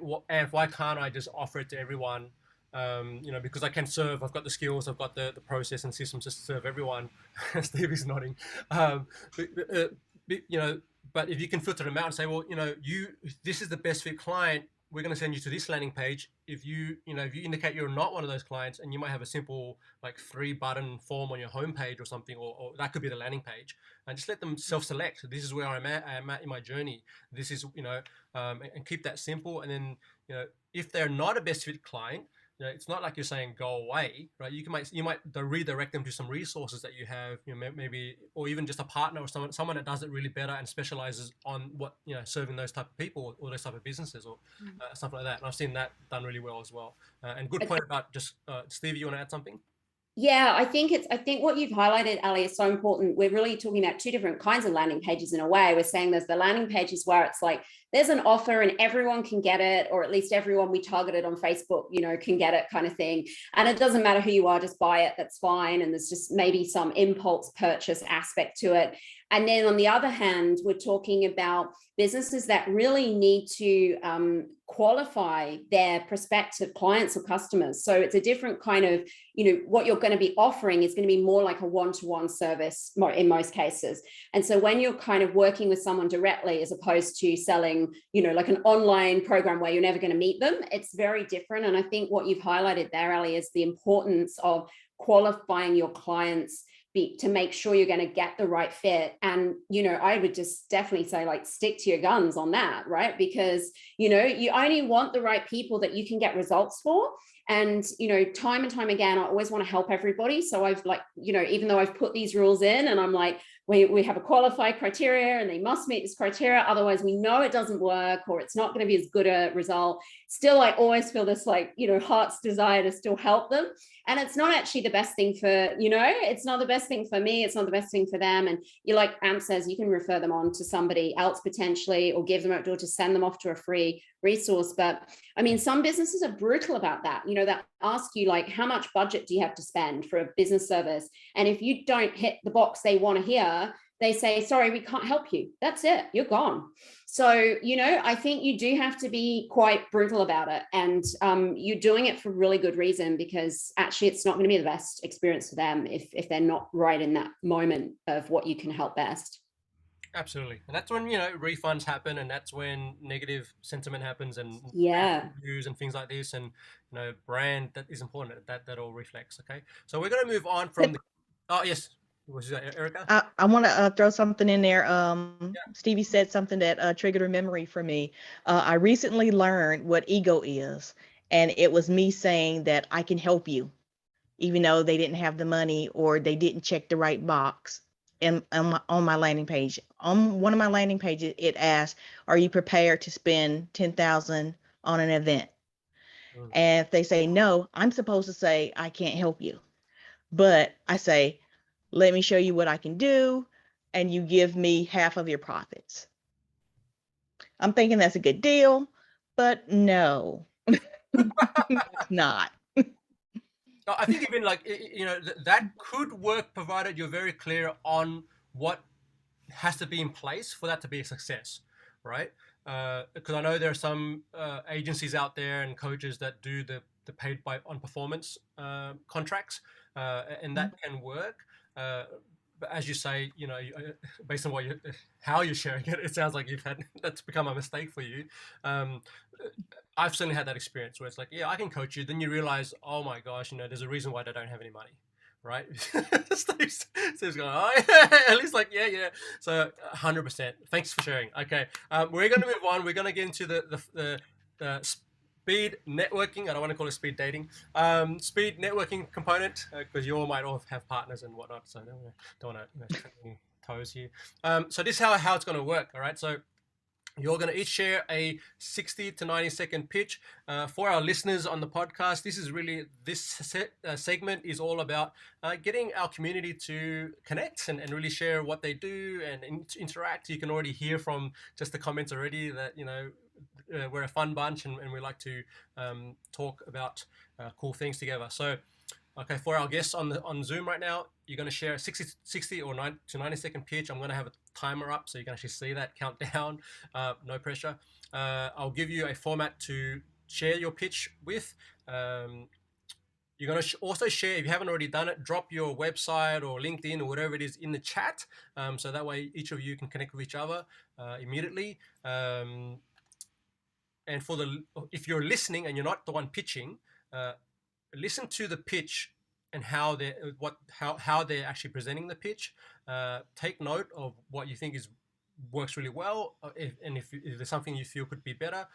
can't I just offer it to everyone? You know, because I can serve, I've got the skills, I've got the process and systems to serve everyone. Stevie's nodding. You know, but if you can filter them out and say, well, you know, this is the best fit client, we're going to send you to this landing page. If you indicate you're not one of those clients, and you might have a simple like 3-button form on your homepage or something, or that could be the landing page, and just let them self-select. This is where I'm at in my journey. This is, you know, and keep that simple. And then, you know, if they're not a best fit client, you know, it's not like you're saying go away, right? You might redirect them to some resources that you have, you know, maybe, or even just a partner or someone that does it really better and specializes on what, you know, serving those type of people or those type of businesses or stuff like that. And I've seen that done really well as well. And good point about just Stevie, you want to add something? Yeah, I think what you've highlighted, Ali, is so important. We're really talking about two different kinds of landing pages in a way. We're saying there's the landing pages where it's like there's an offer and everyone can get it, or at least everyone we targeted on Facebook, you know, can get it, kind of thing. And it doesn't matter who you are, just buy it. That's fine. And there's just maybe some impulse purchase aspect to it. And then on the other hand, we're talking about businesses that really need to qualify their prospective clients or customers. So it's a different kind of, you know, what you're going to be offering is going to be more like a one-to-one service in most cases. And so when you're kind of working with someone directly, as opposed to selling, you know, like an online program where you're never going to meet them, it's very different. And I think what you've highlighted there, Ali, is the importance of qualifying your clients to make sure you're going to get the right fit. And, you know, I would just definitely say, like, stick to your guns on that, right? Because, you know, you only want the right people that you can get results for. And, you know, time and time again, I always want to help everybody. So I've, like, you know, even though I've put these rules in and I'm like, we have a qualified criteria and they must meet this criteria, otherwise we know it doesn't work or it's not going to be as good a result. Still, I always feel this like, heart's desire to still help them. And it's not actually the best thing for, it's not the best thing for me. It's not the best thing for them. And like Amp says, you can refer them on to somebody else potentially, or give them a door to send them off to a free resource. But I mean, some businesses are brutal about that, that ask you like, how much budget do you have to spend for a business service? And if you don't hit the box they want to hear, they say, sorry, we can't help you. That's it. You're gone. So, I think you do have to be quite brutal about it. And you're doing it for really good reason, because actually it's not going to be the best experience for them if they're not right in that moment of what you can help best. Absolutely. And that's when, refunds happen, and that's when negative sentiment happens, and reviews and things like this, and, brand, that is important. That all reflects. Okay. So we're going to move on from oh, yes. Was that Erica? I want to throw something in there. Stevie said something that triggered a memory for me. I recently learned what ego is, and it was me saying that I can help you, even though they didn't have the money or they didn't check the right box. And on my landing page, on one of my landing pages, it asked, "Are you prepared to spend $10,000 on an event?" And if they say no, I'm supposed to say I can't help you, but I say, let me show you what I can do, and you give me half of your profits. I'm thinking that's a good deal, but no, it's not. I think even like, that could work, provided you're very clear on what has to be in place for that to be a success, right? Because I know there are some agencies out there and coaches that do the paid on performance contracts, and that can work. But as you say, based on how you're sharing it, it sounds like that's become a mistake for you. I've certainly had that experience where it's like, yeah, I can coach you. Then you realize, oh my gosh, there's a reason why they don't have any money, right? Steve's going, oh, yeah. At least like, yeah. So 100%. Thanks for sharing. Okay, we're going to move on. We're going to get into the speed networking. I don't want to call it speed dating. Speed networking component, because you all might all have partners and whatnot. So don't want to tread any toes here. So this is how it's going to work. All right. So you're going to each share a 60 to 90 second pitch. For our listeners on the podcast, this segment is all about getting our community to connect and really share what they do and interact. You can already hear from just the comments already that, we're a fun bunch, and we like to talk about cool things together. So, okay, for our guests on Zoom right now, you're going to share a 60 or 90 to 90 second pitch. I'm going to have a timer up so you can actually see that countdown. No pressure. I'll give you a format to share your pitch with. You're going to also share, if you haven't already done it, drop your website or LinkedIn or whatever it is in the chat, so that way each of you can connect with each other immediately. And if you're listening and you're not the one pitching, listen to the pitch and how they're actually presenting the pitch. Take note of what you think works really well. If there's something you feel could be better,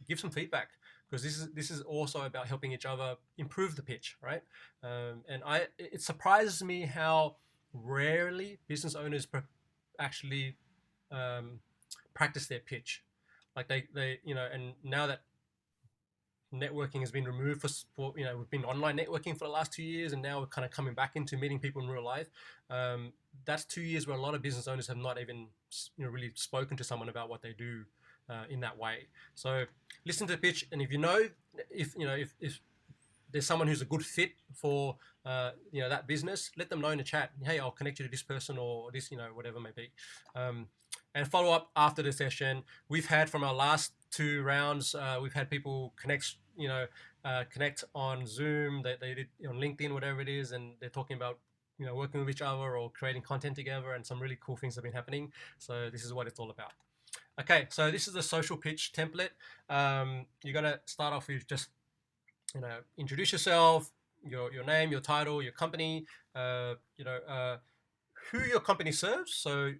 give some feedback, because this is also about helping each other improve the pitch, right? And it surprises me how rarely business owners actually practice their pitch. Like they and now that networking has been removed for we've been online networking for the last 2 years, and now we're kind of coming back into meeting people in real life. That's 2 years where a lot of business owners have not even really spoken to someone about what they do in that way. So listen to the pitch, and if there's someone who's a good fit for that business, let them know in the chat. Hey, I'll connect you to this person or this, whatever it may be. And follow up after the session. We've had from our last 2 rounds, we've had people connect on Zoom, they did on LinkedIn, whatever it is, and they're talking about working with each other or creating content together, and some really cool things have been happening. So this is what it's all about. Okay, so this is the social pitch template. You're gonna start off with just introduce yourself, your name, your title, your company, who your company serves. So,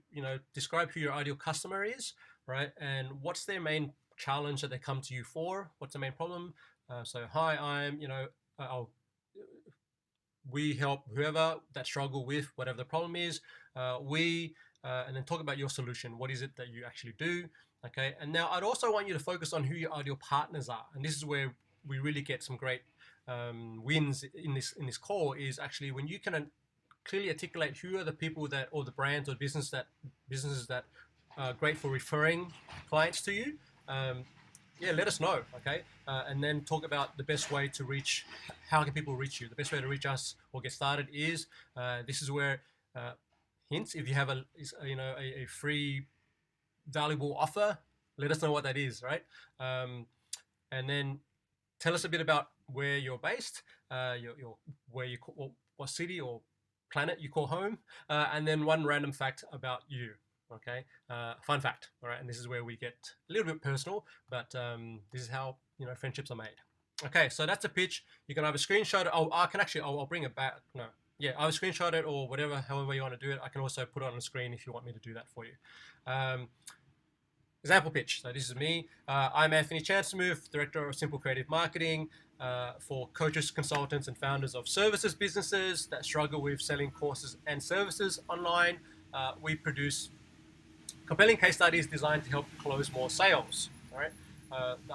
describe who your ideal customer is, right? And what's their main challenge that they come to you for? What's the main problem? So, hi, I'm, we help whoever that struggle with whatever the problem is. And then talk about your solution. What is it that you actually do? Okay. And now I'd also want you to focus on who your ideal partners are. And this is where we really get some great wins in this call, is actually when you can clearly articulate who are the people that, or the brands or businesses that are great for referring clients to you. Let us know, okay? And then talk about the best way to reach, how can people reach you? The best way to reach us or get started is, this is where, hints, if you have a free, valuable offer, let us know what that is, right? And then tell us a bit about where you're based, what city or planet you call home, and then one random fact about you. Okay, fun fact. All right, and this is where we get a little bit personal, but this is how friendships are made. Okay, so that's a pitch. You can either screenshot it. I'll bring it back. No, yeah, I'll screenshot it or whatever, however you want to do it. I can also put it on the screen if you want me to do that for you. Example pitch. So this is me. I'm Anthony Chancemuth, Director of Simple Creative Marketing for coaches, consultants, and founders of services businesses that struggle with selling courses and services online. We produce compelling case studies designed to help close more sales. All right.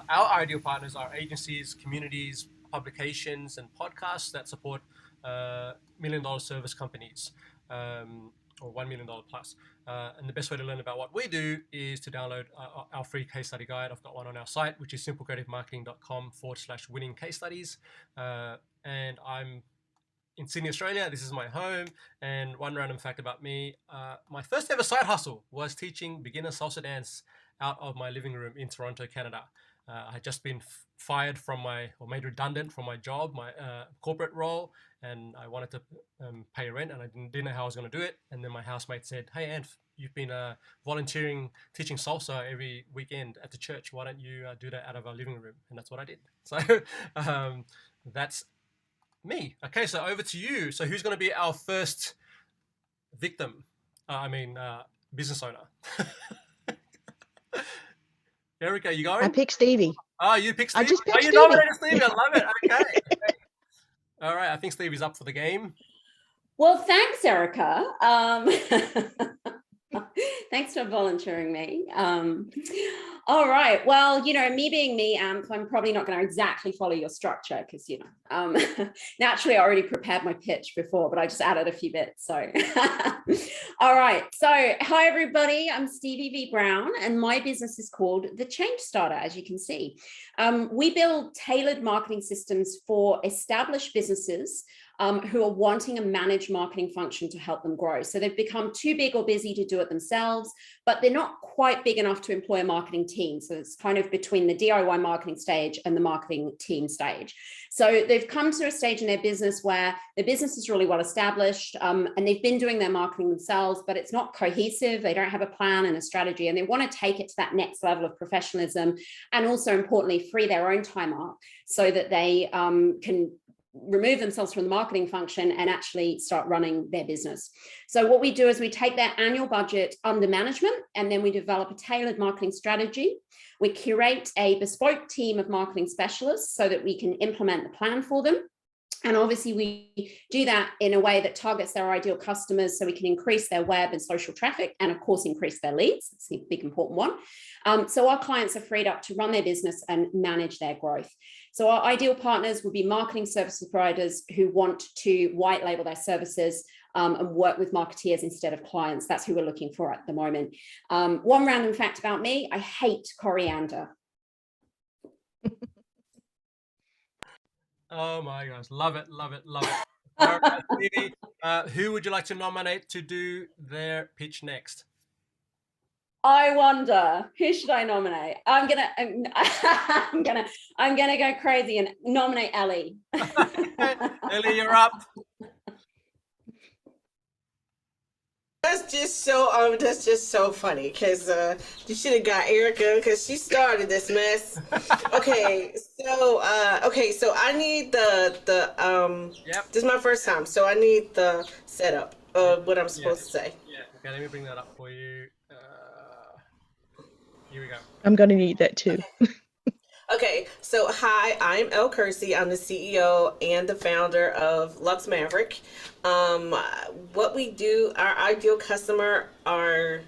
Our ideal partners are agencies, communities, publications, and podcasts that support $1 million service companies, or $1 million plus. And the best way to learn about what we do is to download our free case study guide. I've got one on our site, which is simplecreativemarketing.com/winning case studies. And I'm in Sydney, Australia. This is my home. And one random fact about me, my first ever side hustle was teaching beginner salsa dance out of my living room in Toronto, Canada. I had just been fired made redundant from my job, my corporate role, and I wanted to pay rent, and I didn't know how I was going to do it. And then my housemate said, "Hey, Anth, you've been volunteering teaching salsa every weekend at the church. Why don't you do that out of our living room?" And that's what I did. So that's me. Okay, so over to you. So who's going to be our first victim? Business owner. Erica, you going? I picked Stevie. Oh, you picked Stevie? I just picked you Stevie. nominated Stevie. I love it. Okay. All right. I think Stevie's up for the game. Well, thanks, Erica. Thanks for volunteering me. All right. Well, me being me, I'm probably not going to exactly follow your structure because, naturally I already prepared my pitch before, but I just added a few bits. So, all right. So, hi, everybody. I'm Stevie V. Brown, and my business is called The Change Starter, as you can see. We build tailored marketing systems for established businesses who are wanting a managed marketing function to help them grow. So they've become too big or busy to do it themselves, but they're not quite big enough to employ a marketing team. So it's kind of between the DIY marketing stage and the marketing team stage. So they've come to a stage in their business where their business is really well established, and they've been doing their marketing themselves, but it's not cohesive. They don't have a plan and a strategy, and they want to take it to that next level of professionalism, and also importantly, free their own time up so that they can remove themselves from the marketing function and actually start running their business. So what we do is we take their annual budget under management, and then we develop a tailored marketing strategy. We curate a bespoke team of marketing specialists so that we can implement the plan for them. And obviously we do that in a way that targets their ideal customers so we can increase their web and social traffic, and of course increase their leads. It's a big important one. So our clients are freed up to run their business and manage their growth. So our ideal partners would be marketing service providers who want to white label their services and work with marketeers instead of clients. That's who we're looking for at the moment. One random fact about me, I hate coriander. Oh my gosh, love it, love it, love it. All right, Stevie, who would you like to nominate to do their pitch next? I wonder, who should I nominate? I'm gonna go crazy and nominate Ellie. Ellie, you're up. That's just so funny because you should have got Erica because she started this mess. Okay, so I need the Yep. This is my first time, so I need the setup of what I'm supposed to say. Yeah. Okay, let me bring that up for you. Here we go. I'm going to need that too. Okay, so hi, I'm Elle Kersey. I'm the CEO and the founder of Lux Maverick. Um, what we do, our ideal customer are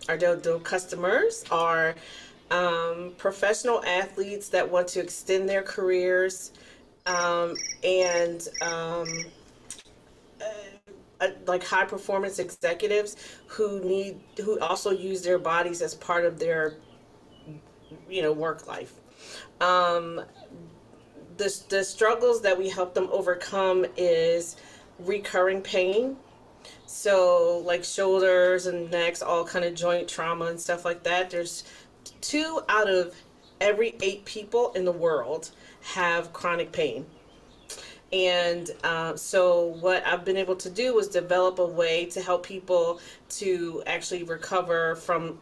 our ideal customers are professional athletes that want to extend their careers, and like high performance executives who also use their bodies as part of their work life. Um, the struggles that we help them overcome is recurring pain. So like shoulders and necks, all kind of joint trauma and stuff like that. There's 2 out of every 8 people in the world have chronic pain. And so what I've been able to do is develop a way to help people to actually recover from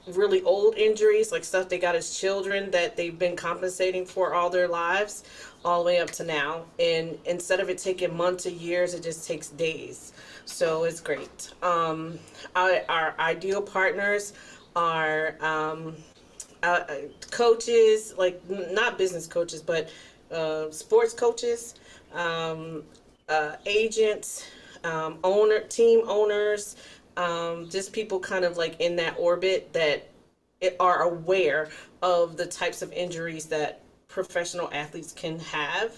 really old injuries, like stuff they got as children that they've been compensating for all their lives, all the way up to now. And instead of it taking months or years, it just takes days. So it's great. Our ideal partners are coaches, like not business coaches, but sports coaches, agents, team owners, just people kind of like in that orbit that are aware of the types of injuries that professional athletes can have.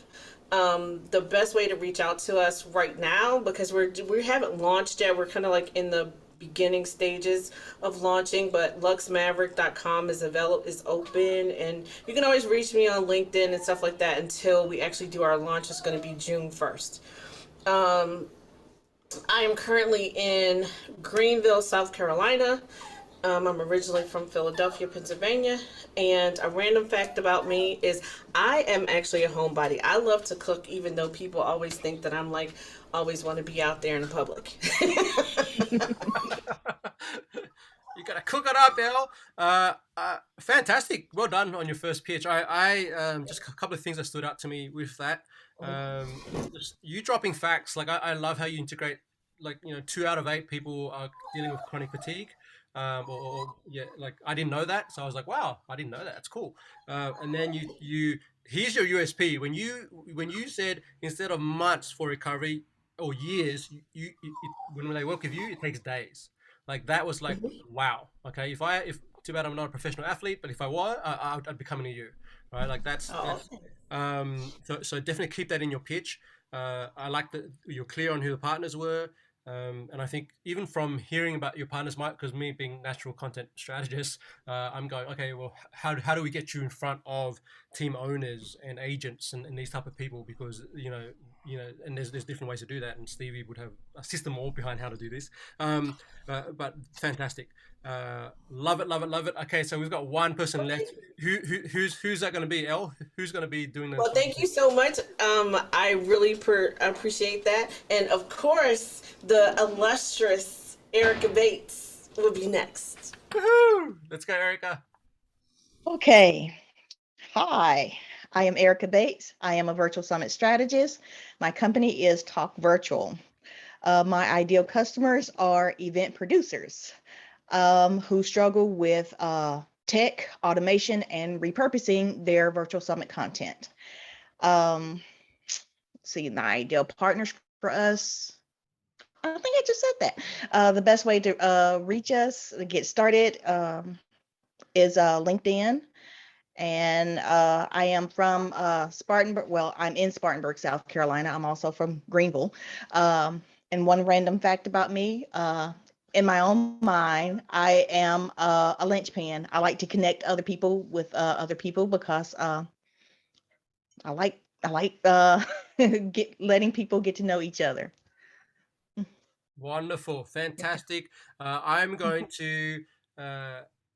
The best way to reach out to us right now, because we haven't launched yet, we're kind of like in the beginning stages of launching, but luxmaverick.com is open, and you can always reach me on LinkedIn and stuff like that until we actually do our launch. It's going to be June 1st. I am currently in Greenville, South Carolina. I'm originally from Philadelphia, Pennsylvania. And a random fact about me is I am actually a homebody. I love to cook, even though people always think that I'm like, always want to be out there in the public. You gotta cook it up, Elle. Fantastic. Well done on your first pitch. I just a couple of things that stood out to me with that. Just you dropping facts. Like I love how you integrate, like 2 out of 8 people are dealing with chronic fatigue. Yeah, like I didn't know that, so I was like, wow, I didn't know that. That's cool. And then you here's your USP when you said instead of months for recovery or years, when they work with you, it takes days. Like that was like, wow. Okay, if too bad I'm not a professional athlete, but if I were, I'd be coming to you, right? Like that's so definitely keep that in your pitch. I like that you're clear on who the partners were. And I think even from hearing about your partners, because me being natural content strategist, I'm going, okay, well, how do we get you in front of team owners and agents and these type of people? Because and there's different ways to do that, and Stevie would have a system all behind how to do this. But fantastic, love it, love it, love it. Okay, so we've got one person left. Who's that going to be? Elle? Who's going to be doing this? Well, thank you so much. I really appreciate that, and of course, the illustrious Erica Bates will be next. Woohoo! Let's go, Erica. Okay. Hi, I am Erica Bates. I am a virtual summit strategist. My company is Talk Virtual. My ideal customers are event producers who struggle with tech, automation, and repurposing their virtual summit content. See, the ideal partners for us, I think I just said that. The best way to reach us, get started, is LinkedIn. And I am from Spartanburg. Well, I'm in Spartanburg, South Carolina. I'm also from Greenville. And one random fact about me, in my own mind, I am a linchpin. I like to connect other people with other people because I like letting people get to know each other. Wonderful, fantastic. I'm going to.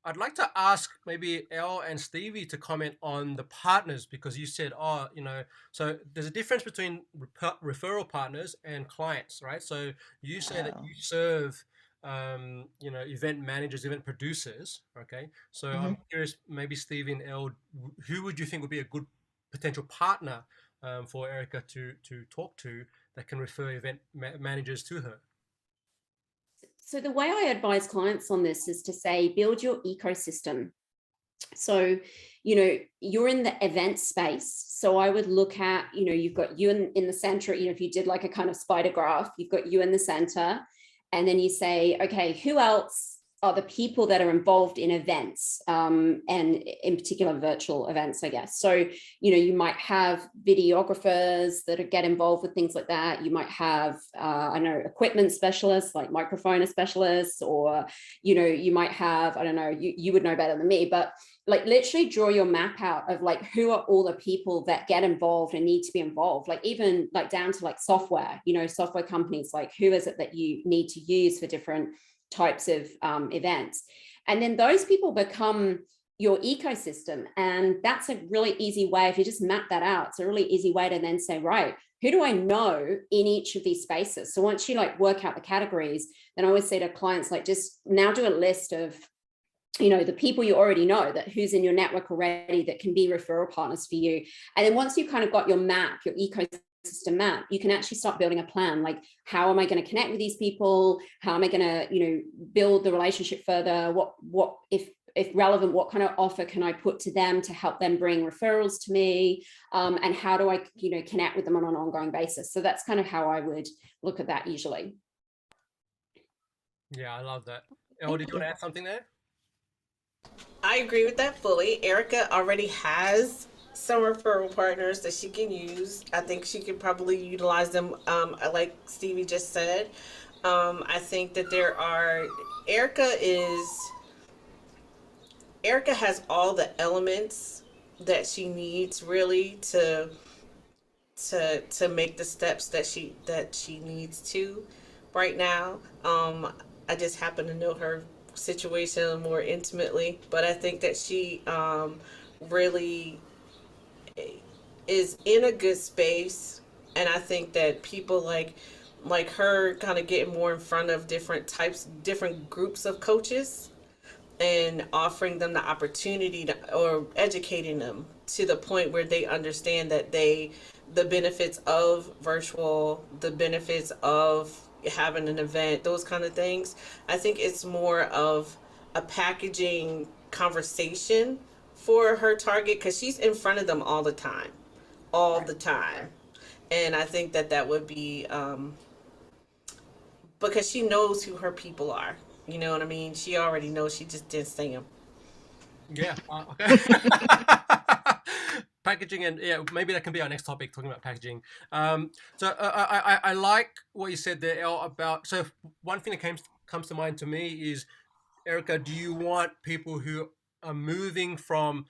I'd like to ask maybe Elle and Stevie to comment on the partners, because you said, so there's a difference between referral partners and clients, right? So you say that you serve, event managers, event producers, okay? So I'm curious, maybe Stevie and Elle, who would you think would be a good potential partner for Erica to talk to that can refer event managers to her? So the way I advise clients on this is to say, build your ecosystem. So, you're in the event space. So I would look at, you've got you in the center, if you did like a kind of spider graph, you've got you in the center. And then you say, okay, who else are the people that are involved in events, and in particular virtual events, I guess. So, you might have videographers that get involved with things like that. You might have, equipment specialists like microphone specialists, or, you might have, I don't know, you would know better than me, but like literally draw your map out of like, who are all the people that get involved and need to be involved, like even like down to like software, software companies, like who is it that you need to use for different types of events. And then those people become your ecosystem. And that's a really easy way, if you just map that out, it's a really easy way to then say, right, who do I know in each of these spaces? So once you like work out the categories, then I always say to clients, like just now do a list of the people you already know, that who's in your network already that can be referral partners for you. And then once you've kind of got your map, your ecosystem map, you can actually start building a plan. Like, how am I going to connect with these people? How am I going to, build the relationship further? What if relevant, what kind of offer can I put to them to help them bring referrals to me? And how do I, connect with them on an ongoing basis? So that's kind of how I would look at that usually. Yeah, I love that. Oh, did you want to add something there? I agree with that fully. Erica already has some referral partners that she can use. I think she could probably utilize them, like Stevie just said. I think that Erica has all the elements that she needs really to make the steps that she needs to right now. I just happen to know her situation more intimately, but I think that she really is in a good space, and I think that people like her kind of getting more in front of different groups of coaches and offering them the opportunity or educating them to the point where they understand that the benefits of virtual, the benefits of having an event, those kind of things. I think it's more of a packaging conversation for her target, because she's in front of them all the time. And I think that would be because she knows who her people are. You know what I mean? She already knows, she just didn't say them. Yeah. Okay. Packaging, and yeah, maybe that can be our next topic, talking about packaging. So I like what you said there, Elle, about, so one thing that comes to mind to me is, Erica, do you want people who are moving from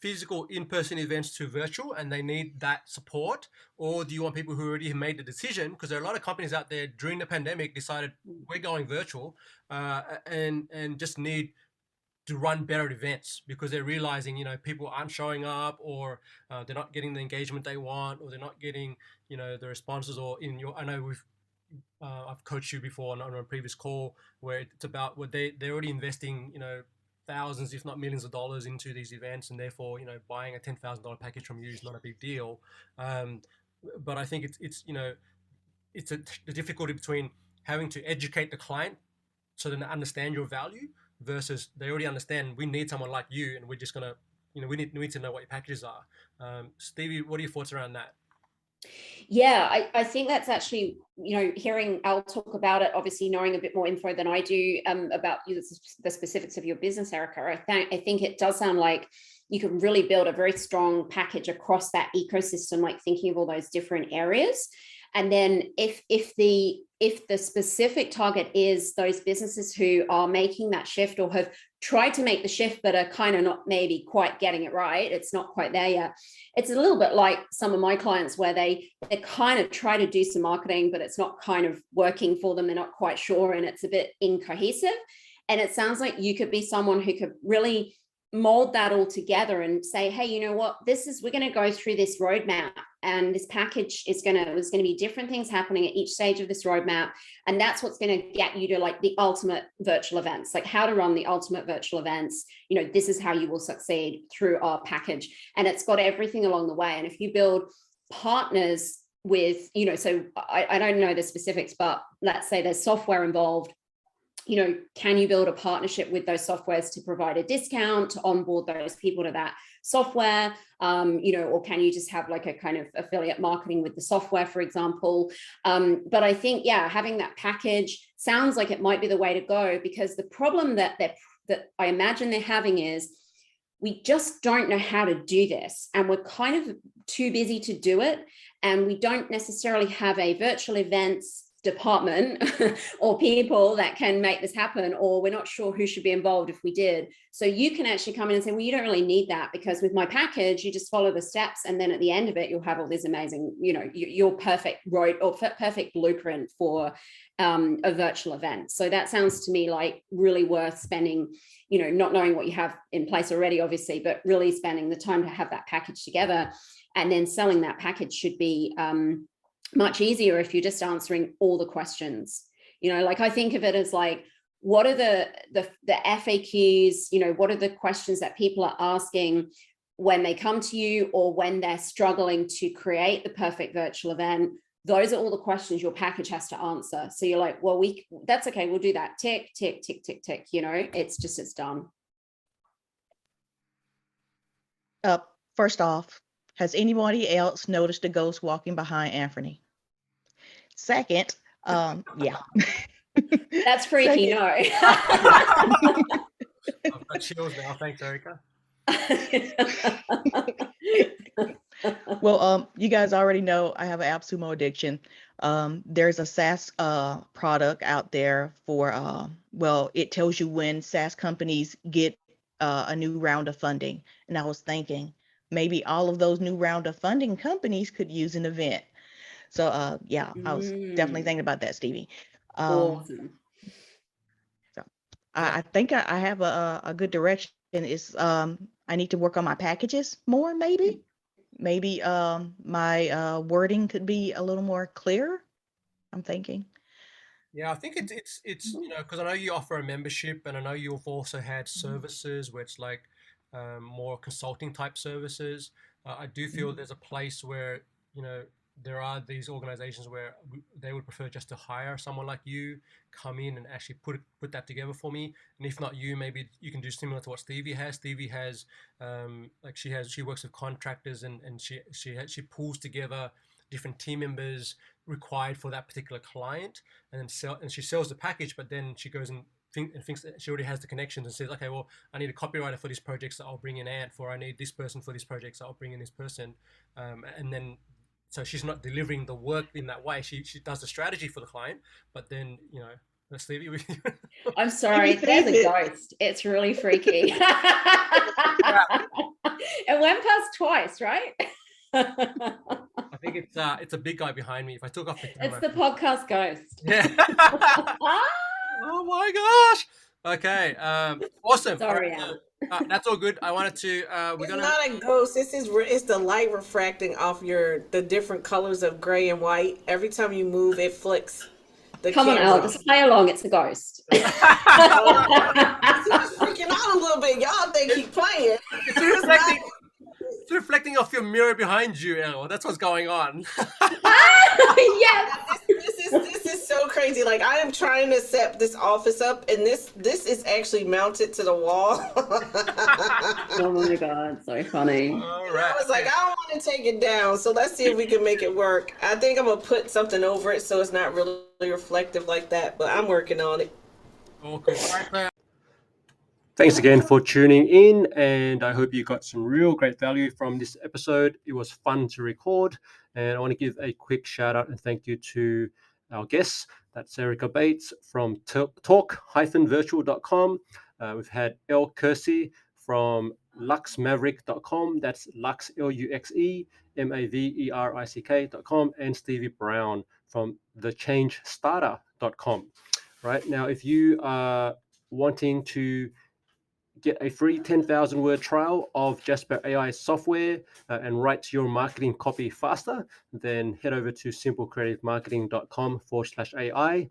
physical in-person events to virtual and they need that support, or do you want people who already have made the decision? Because there are a lot of companies out there during the pandemic decided we're going virtual, and just need to run better events because they're realizing, people aren't showing up, or they're not getting the engagement they want, or they're not getting, the responses. Or I know I've coached you before on a previous call where it's about what they're already investing, thousands, if not millions of dollars into these events, and therefore, buying a $10,000 package from you is not a big deal. But I think it's the difficulty between having to educate the client so they understand your value, versus they already understand we need someone like you, and we're just gonna, we need to know what your packages are. Stevie, what are your thoughts around that? Yeah, I think that's actually, hearing Al talk about it, obviously knowing a bit more info than I do about the specifics of your business, Erica, I think it does sound like you can really build a very strong package across that ecosystem, like thinking of all those different areas. And then if the specific target is those businesses who are making that shift, or have tried to make the shift but are kind of not maybe quite getting it right, it's not quite there yet. It's a little bit like some of my clients where they kind of try to do some marketing, but it's not kind of working for them. They're not quite sure, and it's a bit incohesive. And it sounds like you could be someone who could really mold that all together and say, hey, you know what, we're going to go through this roadmap, and this package there's going to be different things happening at each stage of this roadmap. And that's what's going to get you to like the ultimate virtual events, like how to run the ultimate virtual events. This is how you will succeed through our package. And it's got everything along the way. And if you build partners with, so I don't know the specifics, but let's say there's software involved, can you build a partnership with those softwares to provide a discount to onboard those people to that software? Or can you just have like a kind of affiliate marketing with the software, for example? But I think, having that package sounds like it might be the way to go, because the problem that I imagine they're having is we just don't know how to do this, and we're kind of too busy to do it, and we don't necessarily have a virtual events department or people that can make this happen, or we're not sure who should be involved if we did. So you can actually come in and say, well, you don't really need that, because with my package, you just follow the steps, and then at the end of it, you'll have all this amazing, your perfect road or perfect blueprint for a virtual event. So that sounds to me like really worth spending, not knowing what you have in place already, obviously, but really spending the time to have that package together, and then selling that package should be much easier if you're just answering all the questions. Like I think of it as like, what are the FAQs, what are the questions that people are asking when they come to you, or when they're struggling to create the perfect virtual event? Those are all the questions your package has to answer. So you're like, well, that's okay, we'll do that. Tick, tick, tick, tick, tick. It's done. First off, has anybody else noticed a ghost walking behind Anthony? Second, yeah. That's freaky. Second, No. I've got chills now. Thanks, Erica. Well, you guys already know I have an AppSumo addiction. There's a SaaS product out there for, it tells you when SaaS companies get a new round of funding. And I was thinking, maybe all of those new round of funding companies could use an event. So, I was definitely thinking about that, Stevie. Awesome. So I think I have a good direction. Is I need to work on my packages more, maybe. Maybe my wording could be a little more clear, I'm thinking. Yeah, I think it's because I know you offer a membership, and I know you've also had services where it's like more consulting type services. I do feel there's a place where there are these organizations where they would prefer just to hire someone like you, come in and actually put that together for me. And if not you, maybe you can do similar to what Stevie has. Stevie has she works with contractors, and she pulls together different team members required for that particular client, and then she sells the package. But then she goes and thinks that she already has the connections and says, okay, well, I need a copywriter for these projects, so I'll bring in Ant. For I need this person for this project, so I'll bring in this person, and then. So she's not delivering the work in that way. She does the strategy for the client, but then let's leave it with you. I'm sorry, there's a ghost. It's really freaky. It went past twice, right? I think it's a big guy behind me. If I took off the camera, it's the podcast ghost. Yeah. Oh my gosh. Okay. Awesome. Sorry, that's all good. I wanted to. It's not a ghost. It's the light refracting off the different colors of gray and white. Every time you move, it flicks. Come on, Al, just play along. It's a ghost. It's freaking out a little bit. Y'all think keep playing. It's reflecting off your mirror behind you, Elle. That's what's going on. Yes. This is so crazy. Like, I am trying to set this office up, and this is actually mounted to the wall. Oh my God, so funny. All right. I was like, I don't want to take it down, so let's see if we can make it work. I think I'm gonna put something over it so it's not really reflective like that, but I'm working on it. Okay. Thanks again for tuning in, and I hope you got some real great value from this episode. It was fun to record, and I want to give a quick shout out and thank you to our guests. That's Erica Bates from talk-virtual.com. We've had Elle Kersey from luxmaverick.com. That's Lux, LUXEMAVERICK.com, and Stevie Brown from thechangestarter.com. Right now, if you are wanting to get a free 10,000 word trial of Jasper AI software and write your marketing copy faster, then head over to simplecreativemarketing.com/AI.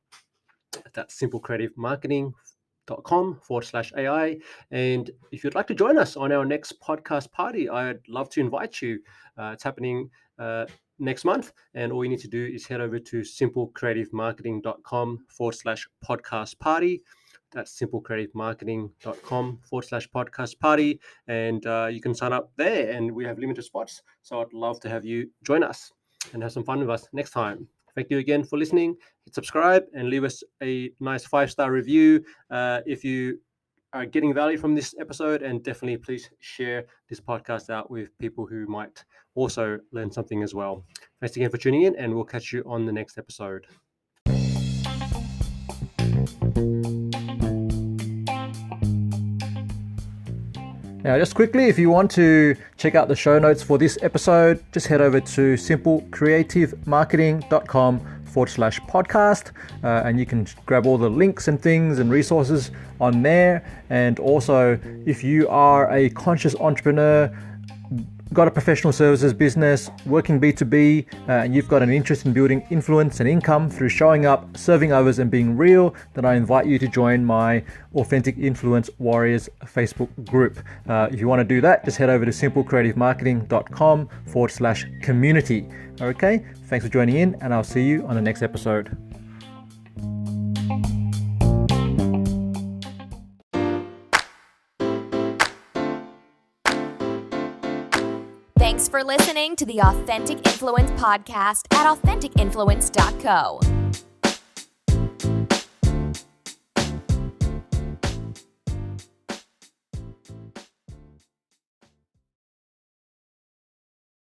That's simplecreativemarketing.com/AI. And if you'd like to join us on our next podcast party, I'd love to invite you. It's happening next month. And all you need to do is head over to simplecreativemarketing.com/podcast party. at simplecreativemarketing.com/podcast party. And you can sign up there, and we have limited spots. So I'd love to have you join us and have some fun with us next time. Thank you again for listening. Hit subscribe and leave us a nice 5-star review if you are getting value from this episode, and definitely please share this podcast out with people who might also learn something as well. Thanks again for tuning in, and we'll catch you on the next episode. Now, just quickly, if you want to check out the show notes for this episode, just head over to simplecreativemarketing.com/podcast, and you can grab all the links and things and resources on there. And also, if you are a conscious entrepreneur, got a professional services business, working B2B, and you've got an interest in building influence and income through showing up, serving others, and being real, then I invite you to join my Authentic Influence Warriors Facebook group. If you want to do that, just head over to simplecreativemarketing.com/community. Okay, thanks for joining in, and I'll see you on the next episode. Thanks for listening to the Authentic Influence podcast at AuthenticInfluence.co.